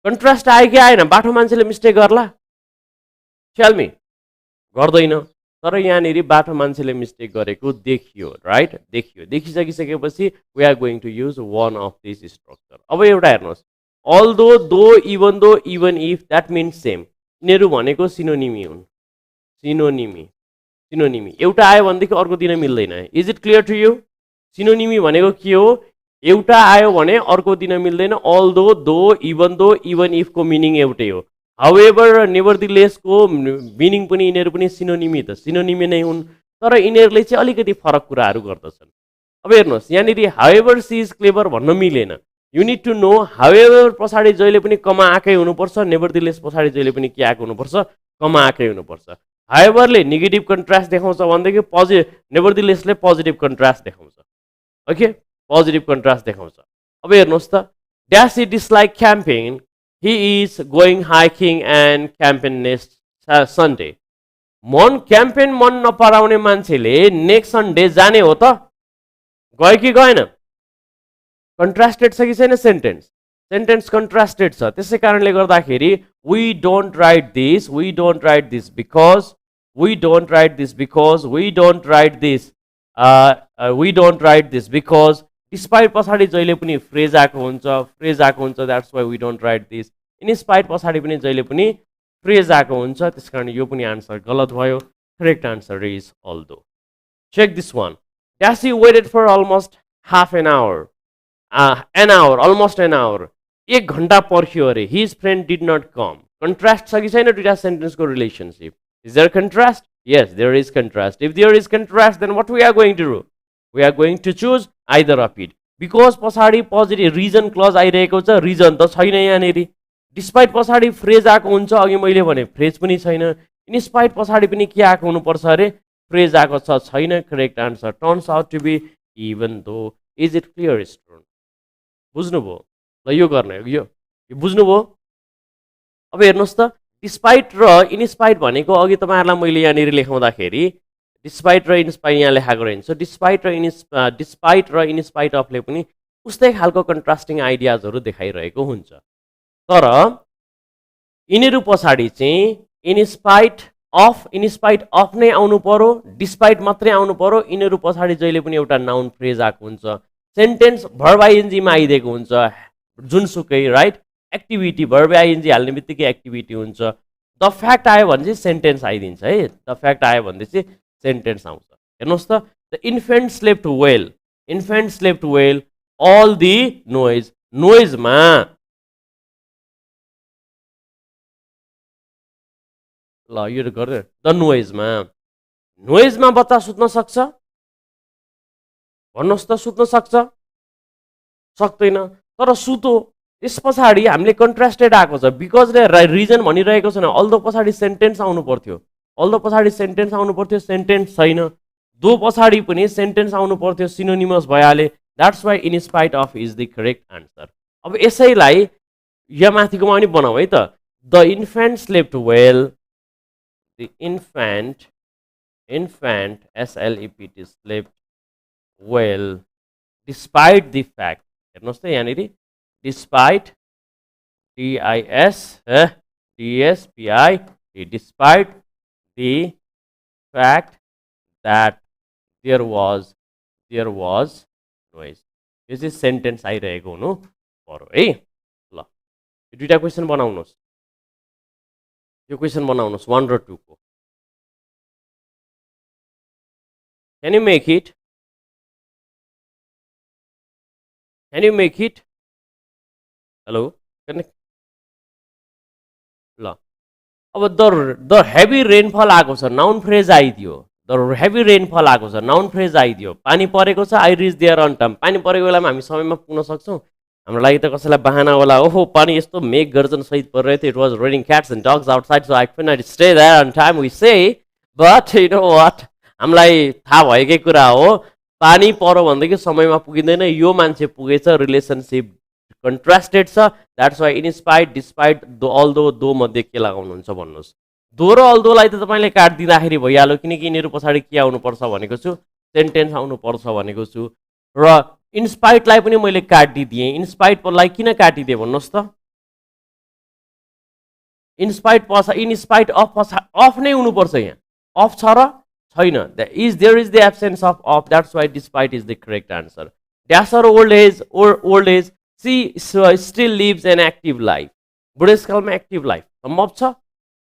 A: कन्ट्रास्ट आयो कि आएन? बाठो मान्छेले मिस्टेक गर्ला? Tell me. गर्दैन. तर यहाँनिर बाठो मान्छेले मिस्टेक गरेको देखियो, राइट? देखिसकेपछि we are going to use one of this structure. अब एउटा हेर्नुहोस्. Although, though, even if, that means same. यिनीहरू भनेको सिनोनिमी हुन्. सिनोनिमी. एउटा आयो भनेदेखि अर्को दिन मिल्दैन. Is it clear to you? Synonymy भनेको के हो? एउटा आयो भने अर्को दिन मिल्दैन. अल्दो, दो, इभन इफ को मिनिङ एउटै हो. हाउएभर र नेभरदिलेस को मिनिङ पनि यिनीहरू पनि सिनोनिमी नै हुन्. तर यिनीहरूले चाहिँ अलिकति फरक कुराहरू गर्दछन्. अब हेर्नुहोस् यहाँनिर हाउएभर सी इज क्लेभर भन्न मिलेन. You need to know however पछाडि जहिले पनि कमा आएकै हुनुपर्छ. नेभरदिलेस पछाडि जहिले पनि के आएको हुनुपर्छ? कमा आएकै हुनुपर्छ. हाउएभरले नेगेटिभ कन्ट्रास्ट देखाउँछ भनेदेखि नेभरदिलेसले पोजिटिभ कन्ट्रास्ट देखाउँछ. ओके, पोजिटिभ कन्ट्रास्ट देखाउँछ. अब हेर्नुहोस् त. Dash it dislike camping. He is going hiking and campaign next Sunday. Campaign मन नपराउने मान्छेले नेक्स्ट सन्डे जाने हो त? गयो कि गएन? कन्ट्रास्टेड छ कि छैन सेन्टेन्स कन्ट्रास्टेड छ. त्यसै कारणले गर्दाखेरि we don't write this because despite पछाडि जहिले पनि फ्रेज आएको हुन्छ. That's why we don't write this. In spite पछाडि पनि जहिले पनि फ्रेज आएको हुन्छ. त्यस कारण यो पनि आन्सर गलत भयो. Correct answer is although. Check this one. Dash he waited for almost half an hour. almost an hour. 1 घण्टा पर्खियो अरे. His friend did not come. Contrast छ कि छैन दुईटा सेन्टेन्सको relationship? Is there contrast? Yes, there is contrast. If there is contrast then what we are going to do? We are going to choose either of it. Because पछाडि positive reason clause आइरहेको छ. Reason त छैन यहाँनिर. Despite पछाडि phrase आएको हुन्छ. अघि मैले भने फ्रेज पनि छैन. इनस्पाइट पछाडि पनि के आएको हुनुपर्छ अरे? फ्रेज आएको छ. छैन. Correct answer turns out to be even though. Is it clear student? बुझ्नुभयो? ल यो गर्ने यो बुझ्नुभयो? अब हेर्नुहोस् त. डिस्पाइट र इनस्पाइट भनेको अघि तपाईँहरूलाई मैले यहाँनिर लेखाउँदाखेरि डिस्पाइट र इनस्पाइट यहाँ लेखाएको रहन्छ. डिस्पाइट र इनस्पाइट अफले पनि उस्तै खालको कन्ट्रास्टिङ आइडियाजहरू देखाइरहेको हुन्छ. तर यिनीहरू पछाडि चाहिँ इनस्पाइट अफ नै आउनु पर्यो. डिस्पाइट मात्रै आउनु पर्यो. यिनीहरू पछाडि जहिले पनि एउटा नाउन फ्रेज आएको हुन्छ. सेन्टेन्स भर्ब आइएनजीमा आइदिएको हुन्छ. जुनसुकै, राइट? एक्टिभिटी भर्ब आइएनजी हाल्ने बित्तिकै एक्टिभिटी हुन्छ. द फ्याक्ट आयो भने चाहिँ सेन्टेन्स आइदिन्छ है. द फ्याक्ट आयो भने चाहिँ सेन्टेन्स आउँछ. हेर्नुहोस् त. The infant slept well all the नोइजमा ल यो गर्दै द नोइजमा नोइजमा बच्चा सुत्न सक्छ? भन्नुहोस् त, सुत्न सक्छ? सक्दैन। तर सुतो। त्यस पछाडि हामीले कन्ट्रास्टेड आएको छ, बिकजले रिजन भनिरहेको छैन, अल्दो पछाडि सेन्टेन्स आउनु पर्थ्यो, अल्दो पछाडि सेन्टेन्स आउनु पर्थ्यो, सेन्टेन्स छैन। दो पछाडि पनि सेन्टेन्स आउनु पर्थ्यो, सिनोनिमस भइहाले। That's why in spite of is the correct answer. अब यसैलाई यहाँ माथिकोमा पनि बनाऊ है त। The infant slept well, the infant S L E P T slept well despite the fact, हेर्नुहोस् त यहाँनिर despite D I S D S P I despite the fact that there was noise। यो चाहिँ सेन्टेन्स आइरहेको हुनु पर्यो है। ल यो दुईटा क्वेसन बनाउनुहोस्, यो क्वेसन बनाउनुहोस् 1 र 2 को। Can you make it? Can you make it? Hello? ल अब द हेभी रेनफल आएको छ, नाउन फ्रेज आइदियो। द हेभी रेनफल आएको छ, नाउन फ्रेज आइदियो। पानी परेको छ, I reach there on time. पानी परेको बेलामा हामी समयमा पुग्न सक्छौँ? हाम्रो लागि त कसैलाई बहाना होला, ओहो पानी यस्तो मेघ गर्जन सहित परिरहेको थियो, it was raining cats and dogs outside so I could not stay there on time we say. But you know what, हामीलाई थाहा भएकै कुरा हो, पानी पऱ्यो भनेदेखि समयमा पुगिँदैन। यो मान्छे पुगेछ, रिलेसनसिप कन्ट्रास्टेड छ। That's why in spite despite though although, though मध्ये के लगाउनुहुन्छ भन्नुहोस्? दो र अल्दोलाई त तपाईँले काटिदिँदाखेरि भइहाल्यो, किनकि यिनीहरू पछाडि के आउनुपर्छ भनेको छु? सेन्टेन्स आउनुपर्छ भनेको छु। र इन्स्पाइटलाई पनि मैले काटिदिएँ। इन्स्पाइटलाई किन काटिदिएँ भन्नुहोस् त? इन्स्पाइट अफ नै हुनुपर्छ यहाँ। अफ छ र छैन? There is the absence of that's why despite is the correct answer. Dash her old age she still lives an active life. बुढेसकालमा एक्टिभ लाइफ सम्भव छ?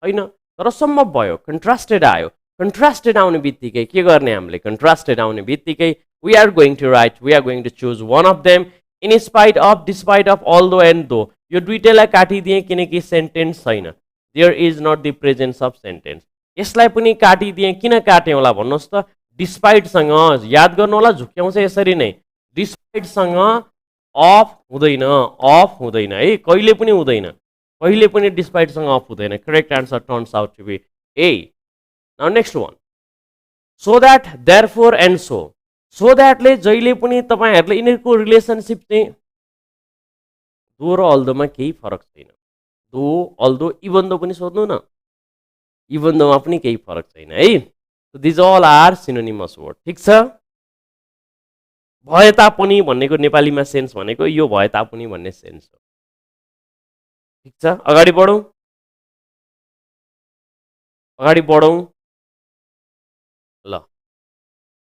A: छैन, तर सम्भव भयो। कन्ट्रास्टेड आयो। कन्ट्रास्टेड आउने बित्तिकै के गर्ने हामीले? कन्ट्रास्टेड आउने बित्तिकै we are going to choose one of them. In spite of, despite of, although and though, यो दुइटैलाई काटिदिएँ किनकि सेन्टेन्स छैन। There is not the presence of sentence. यसलाई पनि काटिदिएँ, किन काटेँ होला भन्नुहोस् त? डिस्पाइटसँग याद गर्नु होला, झुक्क्याउँछ यसरी नै। डिस्पाइटसँग अफ हुँदैन है, कहिले पनि हुँदैन, कहिले पनि डिस्पाइटसँग अफ हुँदैन। Correct answer turns out to be A. Now next one, so that, therefore and so. So द्याटले जहिले पनि तपाईँहरूले यिनीहरूको रिलेसनसिप चाहिँ दो र अल्दोमा केही फरक छैन। दो अल्दो इभन दो पनि सोध्नु न, इभन दोमा पनि केही फरक छैन है। These all are synonymous word. ठिक छ? भए तापनि भन्नेको नेपालीमा सेन्स भनेको यो भए तापनि भन्ने सेन्स हो। ठिक छ, अगाडि बढौँ, अगाडि बढौँ। ल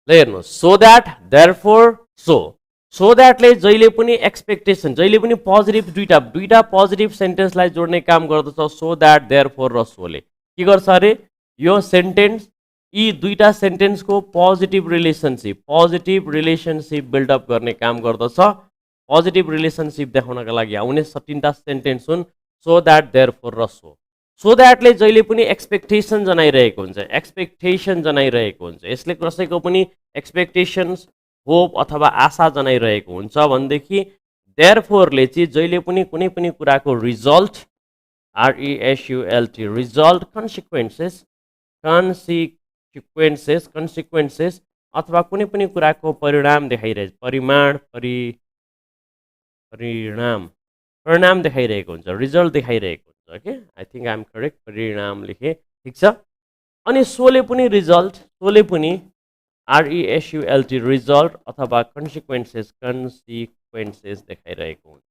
A: हेर्नुहोस्, so that, therefore, so. So द्याटले जहिले पनि एक्सपेक्टेसन, जहिले पनि पोजिटिभ, दुईटा पोजिटिभ सेन्टेन्सलाई जोड्ने काम गर्दछ। सो द्याट, देयरफोर र सोले के गर्छ अरे? यो सेन्टेन्स, यी दुईटा सेन्टेन्सको पोजिटिभ रिलेसनसिप बिल्डअप गर्ने काम गर्दछ। पोजिटिभ रिलेसनसिप देखाउनका लागि आउने 3टा सेन्टेन्स हुन् सो द्याट, देयरफोर र सो। सो द्याटले जहिले पनि एक्सपेक्टेसन जनाइरहेको हुन्छ, यसले कसैको पनि एक्सपेक्टेसन्स, होप अथवा आशा जनाइरहेको हुन्छ भनेदेखि देयरफोरले चाहिँ जहिले पनि कुनै पनि कुराको रिजल्ट, RESULT, रिजल्ट, कन्सिक्वेन्सेस अथवा कुनै पनि कुराको परिणाम देखाइरहेको, परिणाम देखाइरहेको हुन्छ, रिजल्ट देखाइरहेको हुन्छ। Okay, I think I am correct, परिणाम लेखेँ। ठिक छ? अनि सोले पनि रिजल्ट, सोले पनि RESULT, रिजल्ट अथवा कन्सिक्वेन्सेस देखाइरहेको हुन्छ।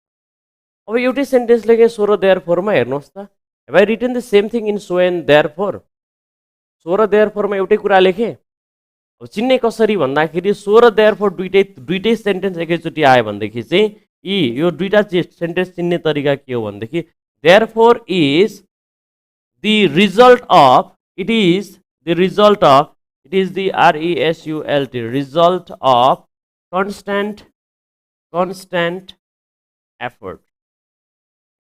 A: अब एउटै सेन्टेन्स लेखेँ सो र देयरफोरमा, हेर्नुहोस् त, have I written the same thing in so and therefore? So र देयरफोरमा एउटै कुरा लेखेँ। अब चिन्ने कसरी भन्दाखेरि सो र देयरफोर दुइटै सेन्टेन्स एकैचोटि आयो भनेदेखि चाहिँ यो दुईटा सेन्टेन्स चिन्ने तरिका के हो भनेदेखि therefore is the result of, it is the RESULT, result of constant effort,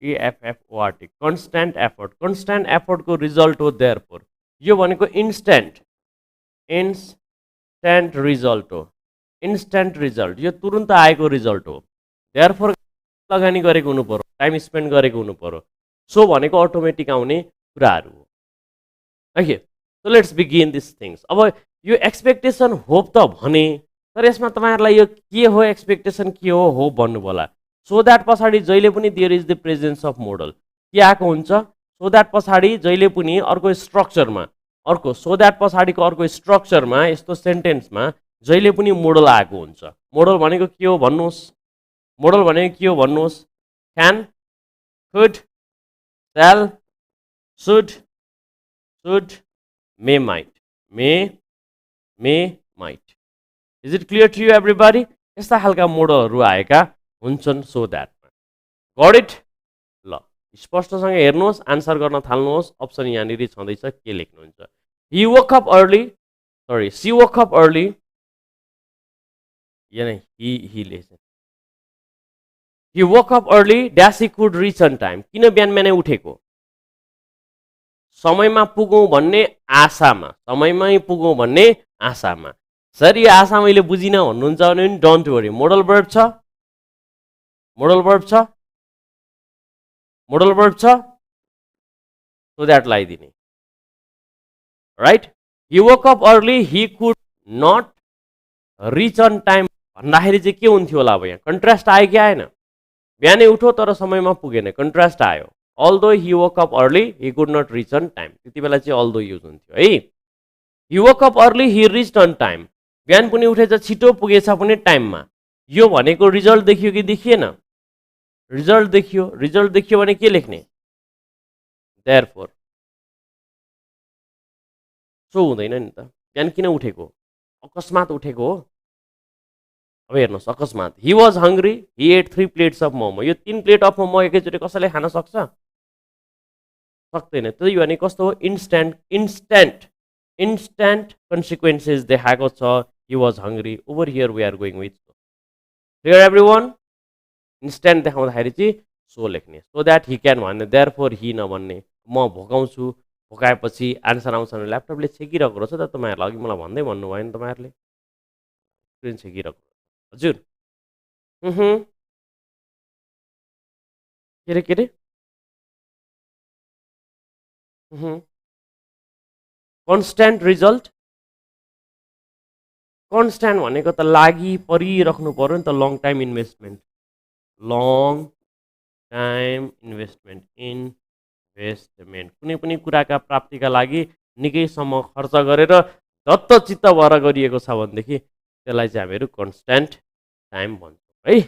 A: EFFORT, constant एफर्टको रिजल्ट हो देयरफोर। यो भनेको इन्स्ट्यान्ट इन्स्ट्यान्ट रिजल्ट हो इन्स्ट्यान्ट रिजल्ट यो तुरुन्त आएको रिजल्ट हो देयरफोर लगानी गरेको हुनु पर्यो टाइम स्पेन्ड गरेको हुनु पर्यो सो भनेको अटोमेटिक आउने कुराहरू हो okay so let's begin this things अब यो एक्सपेक्टेसन होप त भने तर यसमा तपाईँहरूलाई यो के हो एक्सपेक्टेसन के हो होप भन्नु होला सो द्याट पछाडि जहिले पनि there is the presence of modal के आएको हुन्छ सो द्याट पछाडि जहिले पनि अर्को स्ट्रक्चरमा अर्को सो द्याट पछाडिको अर्को स्ट्रक्चरमा यस्तो सेन्टेन्समा जहिले पनि मोडल आएको हुन्छ मोडल भनेको के हो भन्नुहोस् मोडल भनेको के हो भन्नुहोस् can could shall should may might is it clear to you everybody यस्ता खालका मोडलहरू आएका हुन्छन् सो द्याटमा गट इट ल स्पष्टसँग हेर्नुहोस् आन्सर गर्न थाल्नुहोस् अप्सन यहाँनिर छँदैछ के लेख्नुहुन्छ he woke up early sorry she woke up early he lesson he woke up early dash he could reach on time किन बिहान बिहानै उठेको समयमा पुगौँ भन्ने आशामा समयमै पुगौँ भन्ने आशामा सर यो आशा मैले बुझिनँ भन्नुहुन्छ भने पनि डोन्ट वरी मोडल वर्ब छ मोडल वर्ब छ मोडल वर्ब छ सो द्याट लगाइदिने right he woke up early he could not reach on time भन्दाखेरि चाहिँ के हुन्थ्यो होला अब यहाँ कन्ट्रास्ट आयो कि आएन बिहानै उठो तर समयमा पुगेन कन्ट्रास्ट आयो although he woke up early he could not reach on time त्यति बेला चाहिँ अल्दो युज हुन्थ्यो है he woke up early he reach on time बिहान पनि उठेछ छिटो पुगेछ पनि टाइममा यो भनेको रिजल्ट देखियो कि देखिएन रिजल्ट देखियो भने के लेख्ने देयरफोर सो हुँदैन नि त बिहान किन उठेको अकस्मात उठेको हो अब हेर्नुहोस् अकस्मात he was hungry he ate 3 plates of momo यो 3 प्लेट अफ मोमो एकैचोटि कसैले खान सक्छ सक्दैन त्यही भने कस्तो हो इन्स्ट्यान्ट कन्सिक्वेन्सेस देखाएको छ he was hungry over here we are going with clear everyone instant देखाउँदाखेरि चाहिँ सो लेख्ने सो द्याट हि क्यान भन्ने देयर फोर हि नभन्ने म भोकाउँछु भोकाएपछि आन्सर आउँछ भने ल्यापटपले छेकिरहेको रहेछ त तपाईँहरूलाई अघि मलाई भन्दै भन्नुभयो नि तपाईँहरूले स्क्रिन छेकिरहेको हजुर के अरे कन्स्ट्यान्ट रिजल्ट कन्स्ट्यान्ट भनेको त लागि परिराख्नु पर्यो नि त लङ टाइम इन्भेस्टमेन्ट कुनै पनि कुराका प्राप्तिका लागि निकैसम्म खर्च गरेर दत्तचित्त भएर गरिएको छ भनेदेखि त्यसलाई चाहिँ हामीहरू कन्स्ट्यान्ट टाइम भन्छौँ है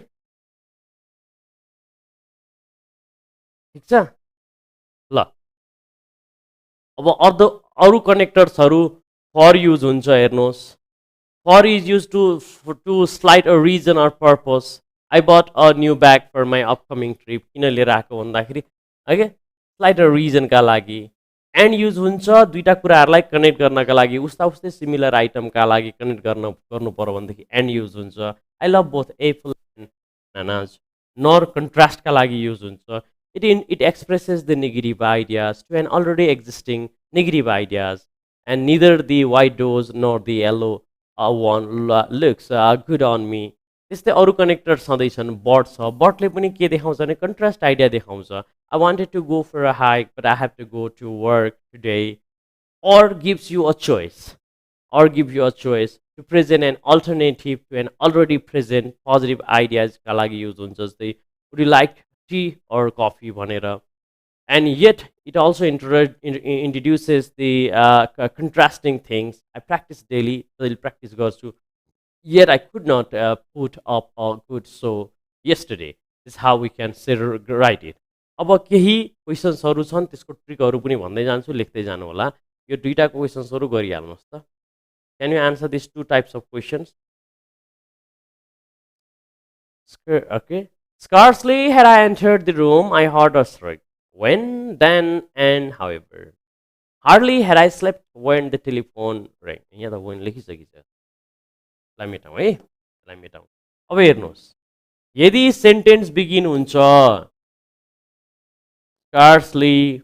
A: ठिक छ ल अब अरू कनेक्टर्सहरू फर युज हुन्छ हेर्नुहोस् for is use to slide a reason or purpose I bought a new bag for my upcoming trip किन लिएर आएको भन्दाखेरि है स्लाइड अ रिजनका लागि एन्ड युज हुन्छ दुईवटा कुराहरूलाई कनेक्ट गर्नका लागि उस्तै सिमिलर आइटमका लागि कनेक्ट गर्नु पर्यो भनेदेखि एन्ड युज हुन्छ I love both apple and bananas nor कन्ट्रास्टका लागि युज हुन्छ it expresses the negative ideas to an already existing negative ideas and neither the white doors nor the yellow one looks good on me त्यस्तै अरू connector छँदैछन् but छ बटले पनि के देखाउँछ भने कन्ट्रास्ट आइडिया देखाउँछ I wanted to go for a hike but I have to go to work today or gives you a choice to present an alternative to an already present positive ideas का लागि use हुन्छ जस्तै would you like tea or coffee भनेर and yet it also introduces the contrasting things I practice daily practice गर्छु yet I could not put up a good show yesterday this is how we can write it अब केही क्वेसन्सहरू छन् त्यसको ट्रिकहरू पनि भन्दै जान्छु लेख्दै जानु होला यो दुईटा क्वेसन्सहरू गरिहाल्नुहोस् त can you answer this to types of questions okay scarcely had I entered the room I heard a shriek when then and however hardly had I slept when the telephone rang यहाँ त when लेखिसकिन्छ लाई मेटाउँ है लाई मेटाउँ अब हेर्नुहोस् यदि sentence begin हुन्छ scarcely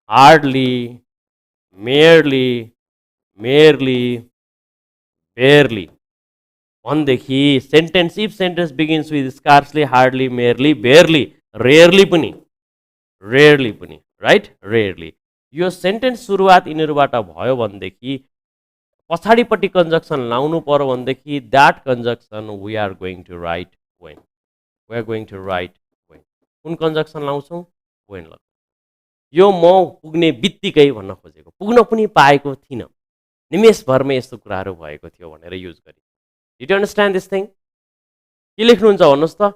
A: hardly merely merely, barely भनेदेखि sentence if sentence begins with scarcely hardly merely barely rarely पनि राइट रेयरली यो सेन्टेन्स सुरुवात यिनीहरूबाट भयो भनेदेखि पछाडिपट्टि कन्जक्सन लाउनु पर्यो भनेदेखि that conjunction we are going to write when we are going to write when कुन कन्जक्सन लाउँछौँ वेन ल यो म पुग्ने बित्तिकै भन्न खोजेको पुग्न पनि पाएको थिइनँ निमेषभरमै यस्तो कुराहरू भएको थियो भनेर युज गरेँ did you understand this thing के लेख्नुहुन्छ भन्नुहोस् त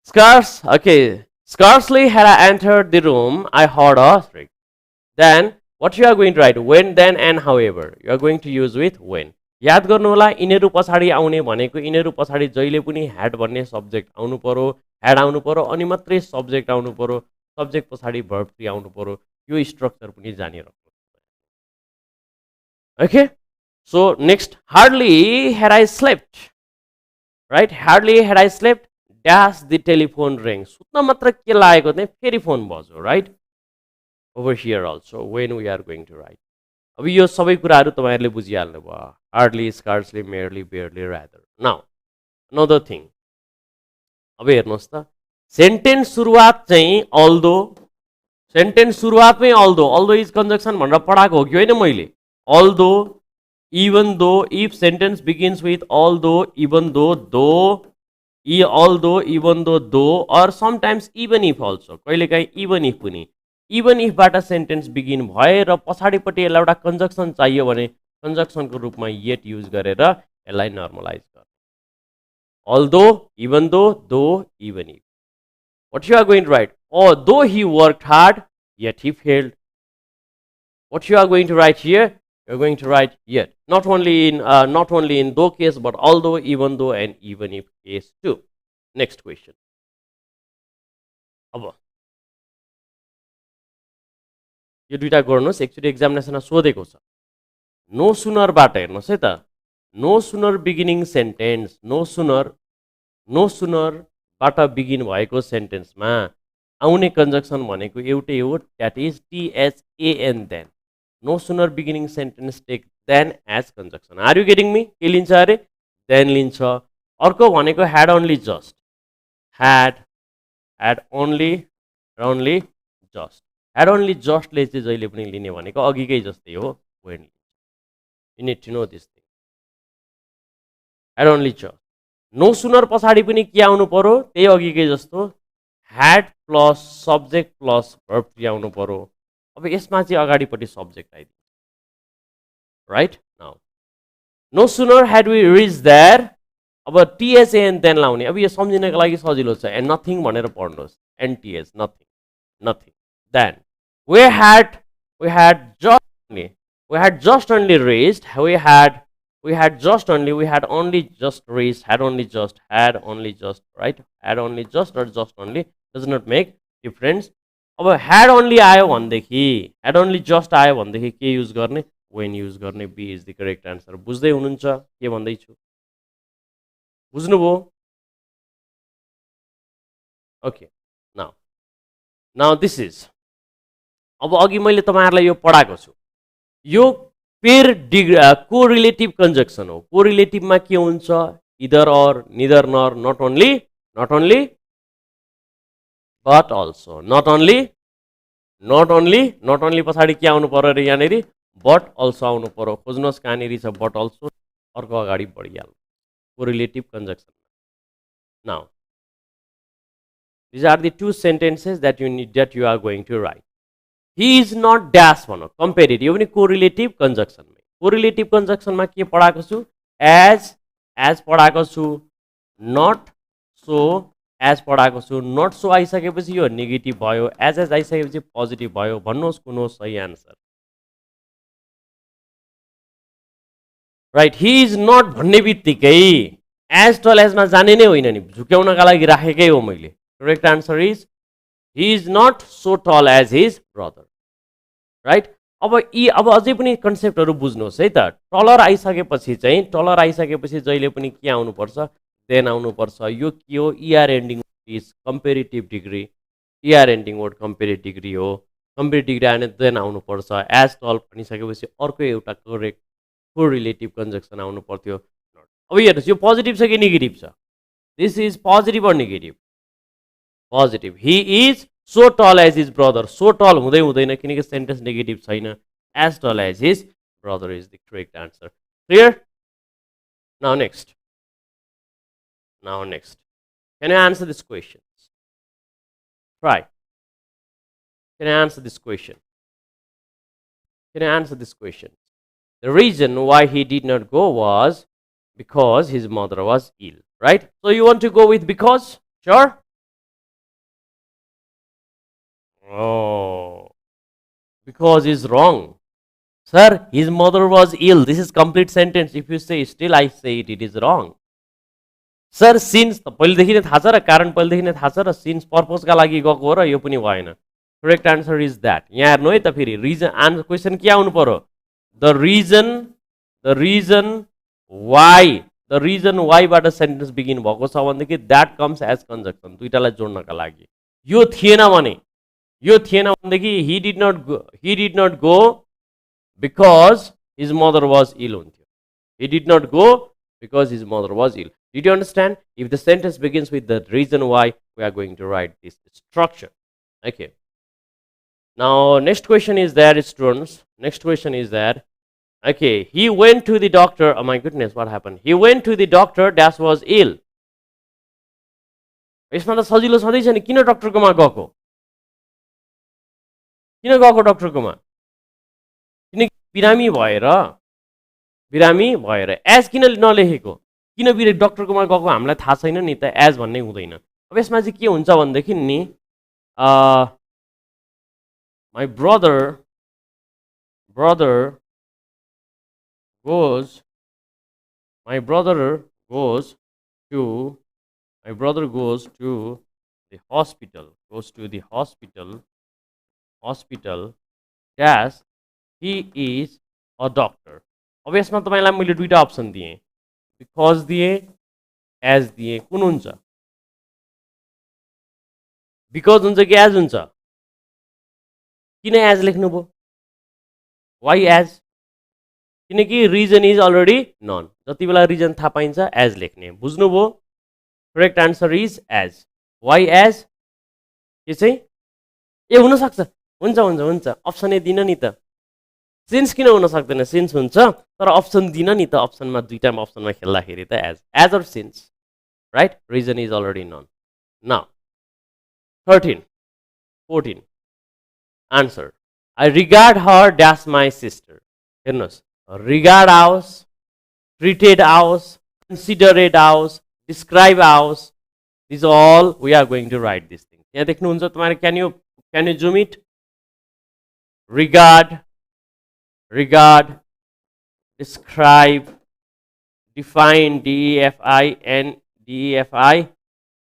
A: scarce okay scarcely had I entered the room I heard a shriek then what you are going to write when then and however you are going to use with when याद गर्नु होला यिनीहरू पछाडि आउने भनेको यिनीहरू पछाडि जहिले पनि ह्याड भन्ने सब्जेक्ट आउनु पर्यो ह्याड आउनु पर्यो अनि मात्रै सब्जेक्ट आउनु पर्यो सब्जेक्ट पछाडि भर्ब फ्री आउनु पर्यो यो स्ट्रक्चर पनि जानिराख्नु okay so next hardly had I slept right hardly had I slept dash the telephone ring सुत्न मात्र के लागेको थिएँ फेरि फोन बज्यो right over here also when we are going to write अब यो सबै कुराहरू तपाईँहरूले बुझिहाल्नु भयो hardly scarcely merely barely rather now another thing अब हेर्नुहोस् त सेन्टेन्स सुरुवात चाहिँ अल्दो सेन्टेन्स सुरुवातमै अल्दो इज कन्जक्सन भनेर पढाएको हो कि होइन मैले although even though if sentence begins with although even though although even though or sometimes even if also कहिलेकाहीँ even if पनि even if बाट सेन्टेन्स बिगिन भएर पछाडिपट्टि यसलाई एउटा कन्जक्सन चाहियो भने कन्जक्सनको रूपमा yet युज गरेर यसलाई नर्मलाइज गर्ने although even though even if what you are going to write oh though he worked hard yet he failed what you are going to write here you're going to write yet not only in though case but although even though and even if case too next question अब यो दुईटा गर्नुहोस् एकचोटि एक्जामिनेसनमा सोधेको छ no सुनरबाट हेर्नुहोस् है त no sooner beginning sentence no सुनरबाट बिगिन भएको सेन्टेन्समा आउने कन्जक्सन भनेको एउटै हो that is THAN than no sooner beginning sentence take than as conjunction are you getting me के लिन्छ अरे देन लिन्छ अर्को भनेको had only just had only जस्टले चाहिँ जहिले पनि लिने भनेको अघिकै जस्तै हो when you need to know this thing had only just no sooner पछाडि पनि के आउनु पर्यो त्यही अघिकै जस्तो had plus subject plus verb three आउनु पर्यो अब यसमा चाहिँ अगाडिपट्टि सब्जेक्ट आइदिन्छ right now no sooner had we reach there अब THAN देन लाउने अब यो सम्झिनको लागि सजिलो छ एन्ड नथिङ भनेर पढ्नुहोस् NTH nothing then we had just only raised we had only just raised had only just right had only just or just only does not make difference अब had only आयो भनेदेखि had only just आयो भनेदेखि के use गर्ने when use गर्ने B is the correct answer बुझ्दै हुनुहुन्छ के भन्दैछु बुझ्नुभयो ओके नाउ दिस इज अब अघि मैले तपाईहरुलाई यो पढाएको छु यो पेयर कोरिलेटिभ कन्जक्सन हो कोरिलेटिभमा के हुन्छ either or neither nor not only but also not only पछाडि के आउनु पर्यो रे यहाँनेरि बट अल्सो आउनु पर्यो खोज्नुहोस् कहाँनेरि छ बट अल्सो अर्को अगाडि बढिहाल्नु correlative conjunction now these are the two sentences that you are going to write he is not dash भनौँ कम्पेरिटिभ यो पनि कोरिलेटिभ कन्जक्सनमा कोरिलेटिभ कन्जक्सनमा के पढाएको छु एज पढाएको छु नट सो एज पढाएको छु नट सो आइसकेपछि यो नेगेटिभ भयो एज आइसकेपछि पोजिटिभ भयो भन्नुहोस् कुन हो सही answer right he is not भन्ने बित्तिकै एज टल एजमा जाने नै होइन नि झुक्याउनका लागि राखेकै हो मैले correct answer is he is not so tall as his brother right अब अझै पनि कन्सेप्टहरु बुझ्नुहोस् है त टलर आइसकेपछि जहिले पनि के आउनु पर्छ देन आउनु पर्छ यो के हो ER ending is comparative degree ER ending word comparative degree हो कम्पेरेटिभ डिग्री आएन देन आउनु पर्छ एज टल भनिसकेपछि अर्को एउटा करेक्ट कोरिलेटिभ कन्जक्सन आउनु पर्थ्यो. अब हेर्नुहोस् यो पोजिटिभ छ कि नेगेटिभ छ? This is positive or negative? Positive. He is so tall as his brother. So tall हुँदै हुँदैन किनकि सेन्टेन्स नेगेटिभ छैन. As tall as his brother is the correct answer. Clear? Now next. Now next. Can you answer this question? Try. Can you answer this question? Can you answer this question? The reason why he did not go was because his mother was ill, right? So you want to go with because? Sure? Oh, because is wrong. Sir, his mother was ill. This is complete sentence. If you say still I say it is wrong. Sir since त पहिलेदेखि नै थाहा छ र कारण पहिलेदेखि नै थाहा छ र सिन्स पर्पजका लागि गएको हो र यो पनि भएन. Correct answer is that. यहाँ हेर्नु है त फेरि रिजन आन्सर क्वेसन के आउनु पर्यो? द रिजन वाइबाट सेन्टेन्स बिगिन भएको छ भनेदेखि द्याट कम्स एज कन्जक्सन. दुईटालाई जोड्नका लागि. यो थिएन भनेदेखि he did not go because his mother was ill हुन्थ्यो. He did not go because his mother was ill. Did you understand? If the sentence begins with the reason why, we are going to write this structure. Okay. Now, next question is that, students. Next question is that, okay, he went to the doctor. Oh my goodness, what happened? He went to the doctor that was ill. यसमा त सजिलो छँदैछ नि. किन डाक्टरकोमा गएको? किन गएको डाक्टरकोमा? किनकि बिरामी भएर. एज किन नलेखेको? किन डक्टरकोमा गएको हामीलाई थाहा छैन नि त. एज भन्ने हुँदैन. अब यसमा चाहिँ के हुन्छ भनेदेखि नि my brother goes to the hospital as he is a doctor. अब यसमा तपाईलाई मैले दुईटा अप्सन दिएँ. बिकज दिएँ, एज दिएँ. कुन हुन्छ? बिकज हुन्छ कि एज हुन्छ? किन एज लेख्नुभयो? Why as? किनकि रिजन इज अलरेडी नन. जति बेला रिजन थाहा पाइन्छ एज लेख्ने. बुझ्नुभयो? Correct answer is as. Why as? के चाहिँ ए हुनसक्छ. हुन्छ अप्सन ए दिन नि त. सिन्स किन हुन सक्दैन? सिन्स हुन्छ तर अप्सन दिन नि त. अप्सनमा दुईटा अप्सनमा खेल्दाखेरि त as or since, right? Reason is already known. Now 14 answer. I regard her dash my sister. हेर्नुहोस्, रिगार्ड आओस्, ट्रिटेड आओस्, कन्सिडरेड आओस्, डिस्क्राइब आओस्, these all we are going to write this thing. यहाँ देख्नुहुन्छ तपाईँले. Can you zoom it? regard, describe, define, DEFI,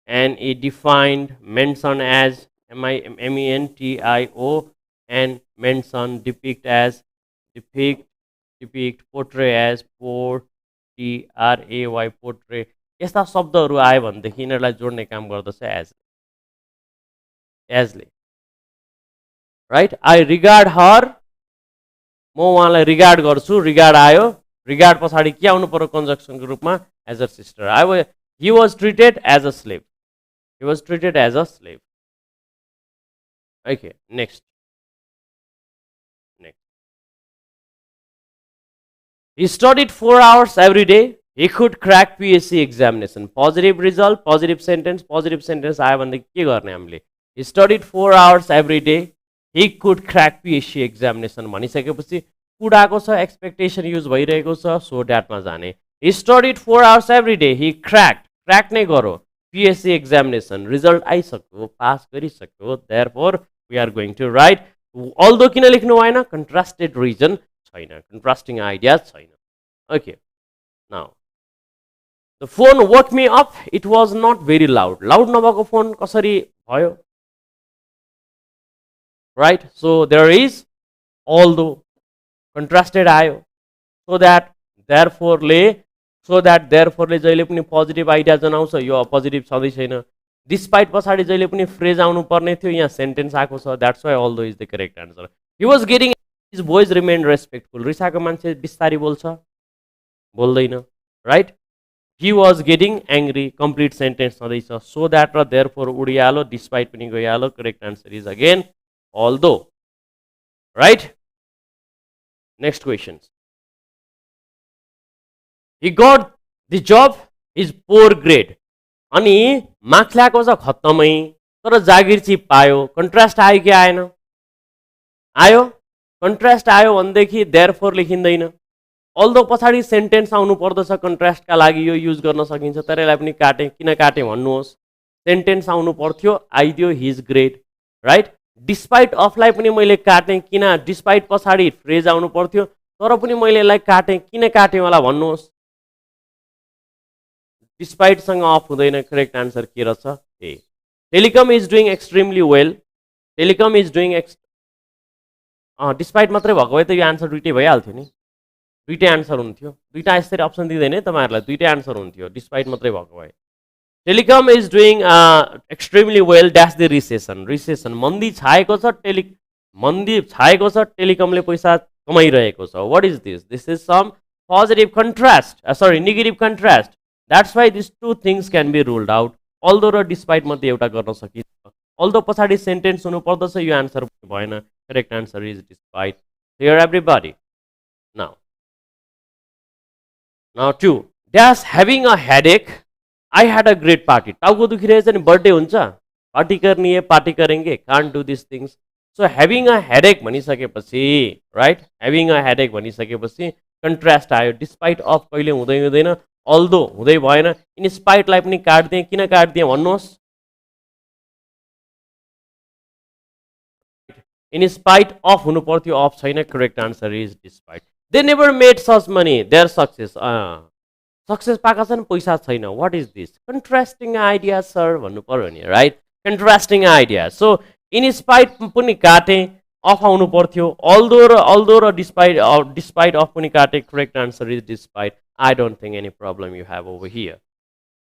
A: and a defined, mention as, MENTIO, and mention, depict as, depict, portray as, PORTRAY, portray. यस्ता शब्दहरू आयो भनेदेखि यिनीहरूलाई जोड्ने काम गर्दछ एजले. राइट? आई रिगार्ड हर, म उहाँलाई रिगार्ड गर्छु. रिगार्ड आयो. रिगार्ड पछाडि के आउनु पर्यो कन्जक्सनको रूपमा? As a sister. He was treated as a slave. Okay, next. He studied 4 hours every day. He could crack PSC examination. Positive result, positive sentence आयो भनेदेखि के गर्ने हामीले? He studied 4 hours every day. He could crack PSC examination भनिसकेपछि could आएको छ, expectation use भइरहेको छ, सो द्याटमा जाने. He studied 4 hours every day. He crack नै गरो PSC examination. रिजल्ट आइसक्यो, पास गरिसक्यो. Therefore we are going to write. Although किन लेख्नु भएन? Contrasted reason छैन, contrasting ideas छैन. Okay. Now the phone woke me up. It was not very loud. Loud नभएको phone कसरी भयो? Right? So there is although. Contrasted आयो. So that therefore ले जहिले पनि पोजिटिभ आइडिया जनाउँछ. यो पोजिटिभ छँदै छैन. डिस्पाइट पछाडि जहिले पनि फ्रेज आउनु पर्ने थियो. यहाँ सेन्टेन्स आएको छ. That's why although is the correct answer. He was getting His voice remained respectful. रिसाएको मान्छे बिस्तारी बोल्छ, बोल्दैन, right? He was getting angry. Complete sentence छँदैछ. So that र therefore उडिहालो, despite पनि गइहालो. Correct answer is again although. Right? Next questions. He got the job, his poor grade. अनि marks ल्याएको छ खत्तमै, तर जागिर चाहिँ पायो. कन्ट्रास्ट आयो कि आएन? आयो. कन्ट्रास्ट आयो भनेदेखि देयरफोर लेखिँदैन. अल्दो पछाडि सेन्टेन्स आउनु पर्दछ कन्ट्रास्टका लागि, यो युज गर्न सकिन्छ. तर यसलाई पनि काटेँ. किन काटेँ भन्नुहोस्? सेन्टेन्स आउनु पर्थ्यो, आइदियो हिज ग्रेड, राइट? डिस्पाइट अफलाई पनि मैले काटेँ. किन? डिस्पाइट पछाडि फ्रेज आउनु पर्थ्यो, तर पनि मैले यसलाई काटेँ. किन काटेँ होला भन्नुहोस्? डिस्पाइटसँग अफ हुँदैन. करेक्ट आन्सर के रहेछ? A. Telecom is doing extremely well. Telecom is doing despite मात्रै भएको भए त यो आन्सर दुइटै भइहाल्थ्यो नि. दुइटै आन्सर हुन्थ्यो. दुइटा यसरी अप्सन दिँदैन है तपाईँहरूलाई, दुइटै आन्सर हुन्थ्यो डिस्पाइट मात्रै भएको भए. Telecom is doing extremely well dash the recession. Recession मन्दी छाएको छ, मन्दी छाएको छ, टेलिकमले पैसा कमाइरहेको छ. What is this? This is some positive contrast, sorry negative contrast. That's why this two things can be ruled out. Although र डिस्पाइट मध्ये एउटा गर्न सकिन्छ. अल्दो पछाडि सेन्टेन्स हुनु पर्दछ, यो आन्सर भएन. Correct answer is despite. Here everybody. Now 2. Dash having a headache. I had a great party. टाउको दुखिरहेछ नि, बर्थडे हुन्छ, पार्टी करनी है, पार्टी करेंगे. Can't do these things. So having a headache भनिसकेपछि, right? Having a headache भनिसकेपछि contrast आयो. Despite of कहिले हुँदै हुँदैन, अल्दो हुँदै भएन. इन स्पाइटलाई पनि काट्दिएँ. किन काट्दिएँ भन्नुहोस्? इन स्पाइट अफ हुनु पर्थ्यो, अफ छैन. Correct answer is despite. They never made such money. Their success. Success पाएको छ नि, पैसा छैन. What is this? Contrasting idea, sir. भन्नु पर्यो नि, right? Contrasting idea. So, in spite पनि काटेँ, अफ आउनु पर्थ्यो. Although र despite अफ पनि काटेँ. Correct answer is despite. I don't think any problem you have over here.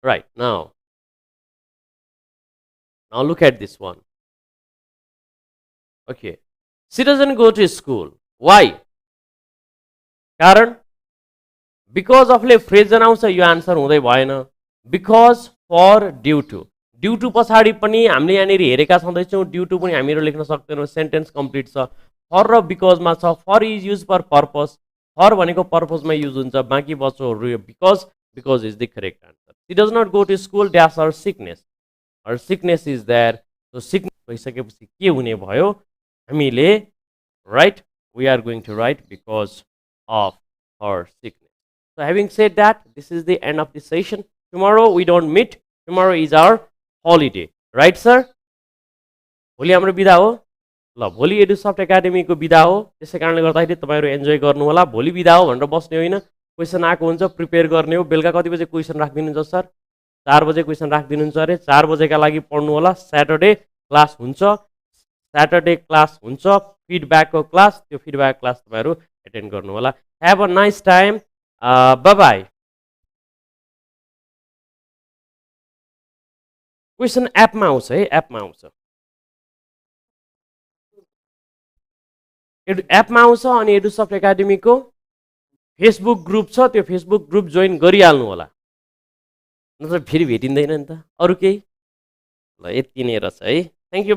A: Right, now look at this one. Okay. She doesn't go to school. Why? कारण because अफले phrase आउँछ, यो answer हुँदै भएन. Because for due to पछाडि पनि हामीले यहाँनिर हेरेका छँदैछौँ. Due to पनि हामीहरू लेख्न सक्दैनौँ. सेन्टेन्स कम्प्लिट छ. फर र बिकजमा छ. For is use for purpose. For भनेको पर्पसमा युज हुन्छ. बाँकी बच्चोहरू यो because is the correct answer. She does not go to school dash her sickness. Her sickness is there. So sickness भइसकेपछि के हुने भयो? हामीले write, we are going to write because of her sickness. So having said that, this is the end of the session. Tomorrow we don't meet. Tomorrow is our holiday. Right, sir? भोलि हाम्रो बिदा हो. ल, भोलि Edusoft एकाडेमीको बिदा हो. त्यसै कारणले गर्दाखेरि तपाईँहरू एन्जोय गर्नु होला. भोलि बिदा हो भनेर बस्ने होइन. क्वेसन आएको हुन्छ, प्रिपेयर गर्ने हो. बेलुका कति बजे क्वेसन राखिदिनुहुन्छ सर? 4 बजे क्वेसन राखिदिनुहुन्छ अरे. 4 बजेका लागि पढ्नु होला. स्याटरडे क्लास हुन्छ. फिडब्याकको क्लास. त्यो फिडब्याक क्लास तपाईँहरू एटेन्ड गर्नु होला. Have a nice time. Bye-bye. Question एपमा आउँछ है, एपमा आउँछ. एपमा आउँछ. अनि एडुसफ्ट एकाडेमीको फेसबुक ग्रुप छ, त्यो फेसबुक ग्रुप जोइन गरिहाल्नु होला, नत्र फेरि भेटिँदैन नि त. अरू केही? ल, यति नै रहेछ है. Thank you.